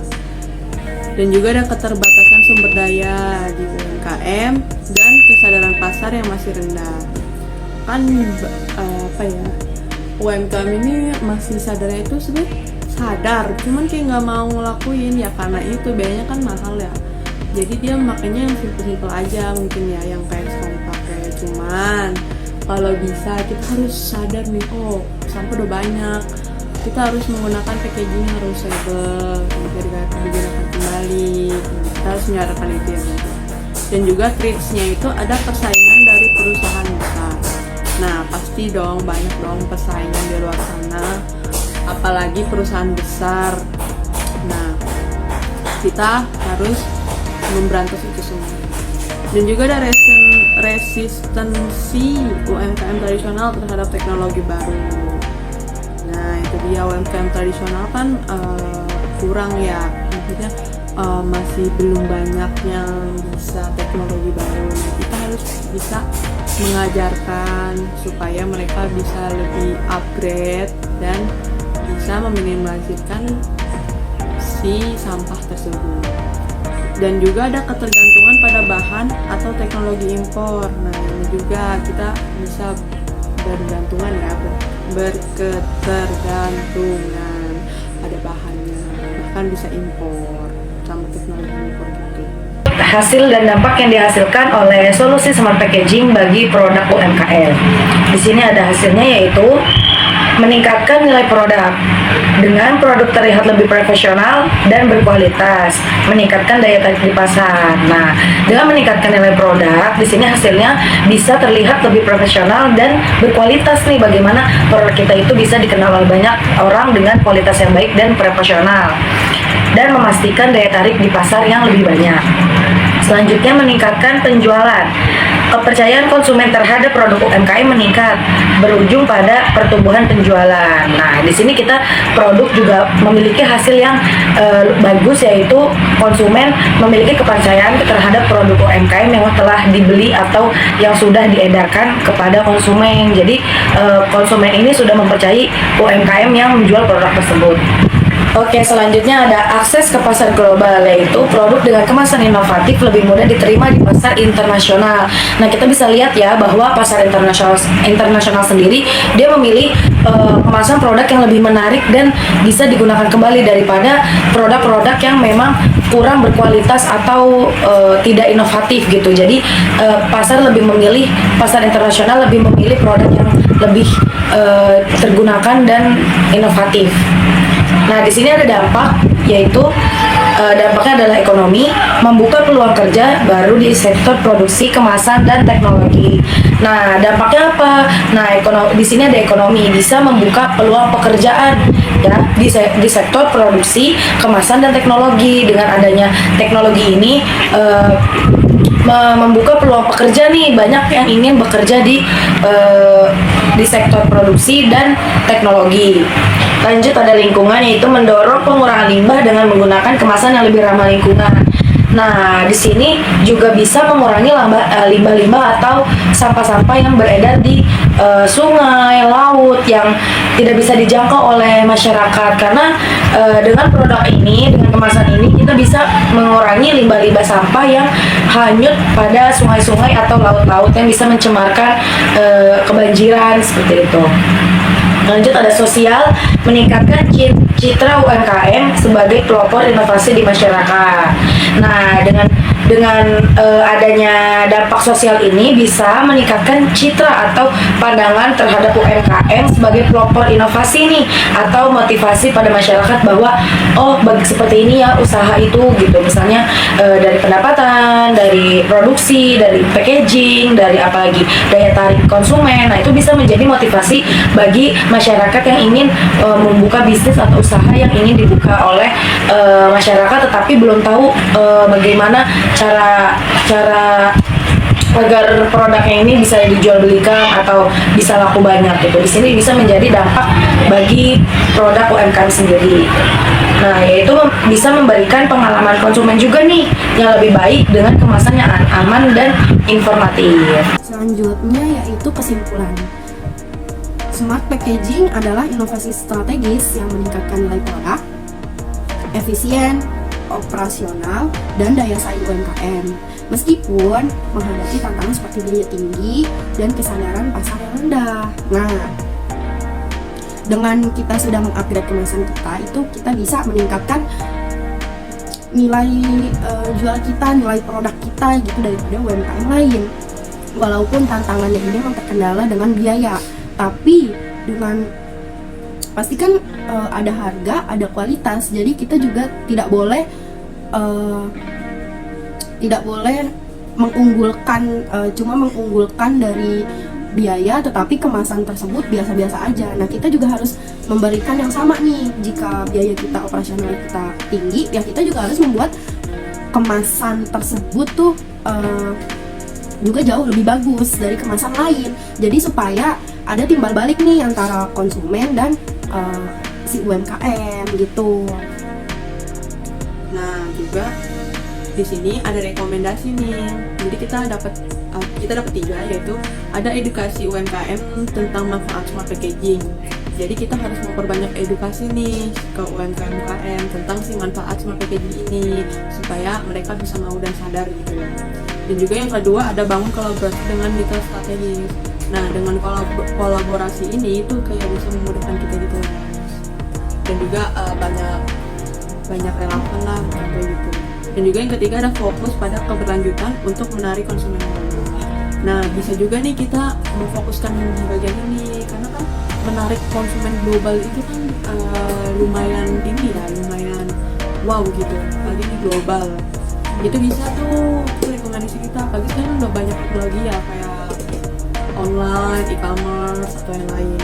Dan juga ada keterbatasan sumber daya di UMKM dan kesadaran pasar yang masih rendah. Kan UMKM ini masih sadarnya itu sebenarnya sadar, cuman kayak nggak mau ngelakuin ya karena itu biayanya kan mahal ya. Jadi dia makanya yang simple aja mungkin ya, yang kayak sekali pakai. Cuman kalau bisa kita harus sadar nih, oh sampah udah banyak, kita harus menggunakan packaging yang reusable, digunakan kembali. Kita harus menyadarkan itu ya. Dan juga tricks-nya itu ada persaingan dari perusahaan besar. Nah pasti dong, banyak dong persaingan di luar sana, apalagi perusahaan besar. Nah kita harus memberantas itu semua. Dan juga ada resistensi UMKM tradisional terhadap teknologi baru. Nah itu dia, UMKM tradisional kan kurang ya, maksudnya masih belum banyak yang bisa teknologi baru. Nah, kita harus bisa mengajarkan supaya mereka bisa lebih upgrade dan bisa meminimalisirkan si sampah tersebut. Dan juga ada ketergantungan pada bahan atau teknologi impor. Nah ini juga kita bisa bergantungan ya, berketergantungan pada bahannya, bahkan bisa impor sama teknologi impor gitu. Hasil dan dampak yang dihasilkan oleh solusi smart packaging bagi produk UMKM. Di sini ada hasilnya, yaitu meningkatkan nilai produk dengan produk terlihat lebih profesional dan berkualitas, meningkatkan daya tarik di pasar. Nah, dengan meningkatkan nilai produk, di sini hasilnya bisa terlihat lebih profesional dan berkualitas nih. Bagaimana produk kita itu bisa dikenal oleh banyak orang dengan kualitas yang baik dan profesional, dan memastikan daya tarik di pasar yang lebih banyak. Selanjutnya, meningkatkan penjualan. Kepercayaan konsumen terhadap produk UMKM meningkat, berujung pada pertumbuhan penjualan. Nah, di sini kita produk juga memiliki hasil yang bagus, yaitu konsumen memiliki kepercayaan terhadap produk UMKM yang telah dibeli atau yang sudah diedarkan kepada konsumen. Jadi konsumen ini sudah mempercayai UMKM yang menjual produk tersebut. Oke, selanjutnya ada akses ke pasar global, yaitu produk dengan kemasan inovatif lebih mudah diterima di pasar internasional. Nah, kita bisa lihat ya bahwa pasar internasional sendiri dia memilih kemasan produk yang lebih menarik dan bisa digunakan kembali daripada produk-produk yang memang kurang berkualitas atau tidak inovatif gitu. Jadi pasar internasional lebih memilih produk yang lebih tergunakan dan inovatif. Nah, di sini ada dampak, yaitu dampaknya adalah ekonomi, membuka peluang kerja baru di sektor produksi, kemasan, dan teknologi. Nah, dampaknya apa? Nah, di sini ada ekonomi, bisa membuka peluang pekerjaan ya di sektor produksi, kemasan, dan teknologi. Dengan adanya teknologi ini membuka peluang pekerja nih, banyak yang ingin bekerja di sektor produksi dan teknologi. Lanjut ada lingkungan, yaitu mendorong pengurangan limbah dengan menggunakan kemasan yang lebih ramah lingkungan. Nah, di sini juga bisa mengurangi limbah-limbah atau sampah-sampah yang beredar di sungai, laut yang tidak bisa dijangkau oleh masyarakat. Karena dengan produk ini, dengan kemasan ini, kita bisa mengurangi limbah-limbah sampah yang hanyut pada sungai-sungai atau laut-laut yang bisa mencemarkan kebanjiran seperti itu. Lanjut ada sosial, meningkatkan citra UMKM sebagai pelopor inovasi di masyarakat. Nah, dengan adanya dampak sosial ini bisa meningkatkan citra atau pandangan terhadap UMKM sebagai pelopor inovasi nih, atau motivasi pada masyarakat bahwa oh seperti ini ya usaha itu gitu. Misalnya dari pendapatan, dari produksi, dari packaging, dari apalagi daya tarik konsumen. Nah, itu bisa menjadi motivasi bagi masyarakat yang ingin membuka bisnis atau usaha yang ingin dibuka oleh masyarakat, tetapi belum tahu bagaimana cara agar produknya ini bisa dijual belikan atau bisa laku banyak gitu. Di sini bisa menjadi dampak bagi produk UMKM sendiri. Nah, yaitu bisa memberikan pengalaman konsumen juga nih yang lebih baik dengan kemasan yang aman dan informatif. Selanjutnya yaitu kesimpulan. Smart packaging adalah inovasi strategis yang meningkatkan nilai produk, efisien, operasional, dan daya saing UMKM. Meskipun menghadapi tantangan seperti biaya tinggi dan kesadaran pasar yang rendah. Nah, dengan kita sudah mengupgrade kemasan kita, itu kita bisa meningkatkan nilai jual kita, nilai produk kita gitu daripada UMKM lain. Walaupun tantangannya ini memang terkendala dengan biaya, tapi dengan pastikan ada harga, ada kualitas. Jadi kita juga tidak boleh mengunggulkan cuma mengunggulkan dari biaya, tetapi kemasan tersebut biasa-biasa aja. Nah, kita juga harus memberikan yang sama nih. Jika biaya kita operasional kita tinggi, ya kita juga harus membuat kemasan tersebut tuh juga jauh lebih bagus dari kemasan lain. Jadi supaya ada timbal balik nih antara konsumen dan si UMKM gitu. Nah, juga di sini ada rekomendasi nih. Jadi kita dapat 3, yaitu ada edukasi UMKM tentang manfaat smart packaging. Jadi kita harus memperbanyak edukasi nih ke UMKM tentang si manfaat smart packaging ini supaya mereka bisa mau dan sadar gitu ya. Dan juga yang kedua ada bangun kolaborasi dengan mitra strategis. Nah, dengan kolaborasi ini itu kayak bisa memudahkan kita gitu ya. Dan juga banyak relevan lah kayak gitu. Dan juga yang ketiga ada fokus pada keberlanjutan untuk menarik konsumen baru. Nah, bisa juga nih kita memfokuskan di bagian ini karena kan menarik konsumen global itu kan lumayan tinggi ya, lumayan wow gitu. Apalagi ini global. Itu bisa tuh rekomendasi kita. Apalagi sekarang udah banyak teknologi ya kayak online, e-commerce atau yang lain.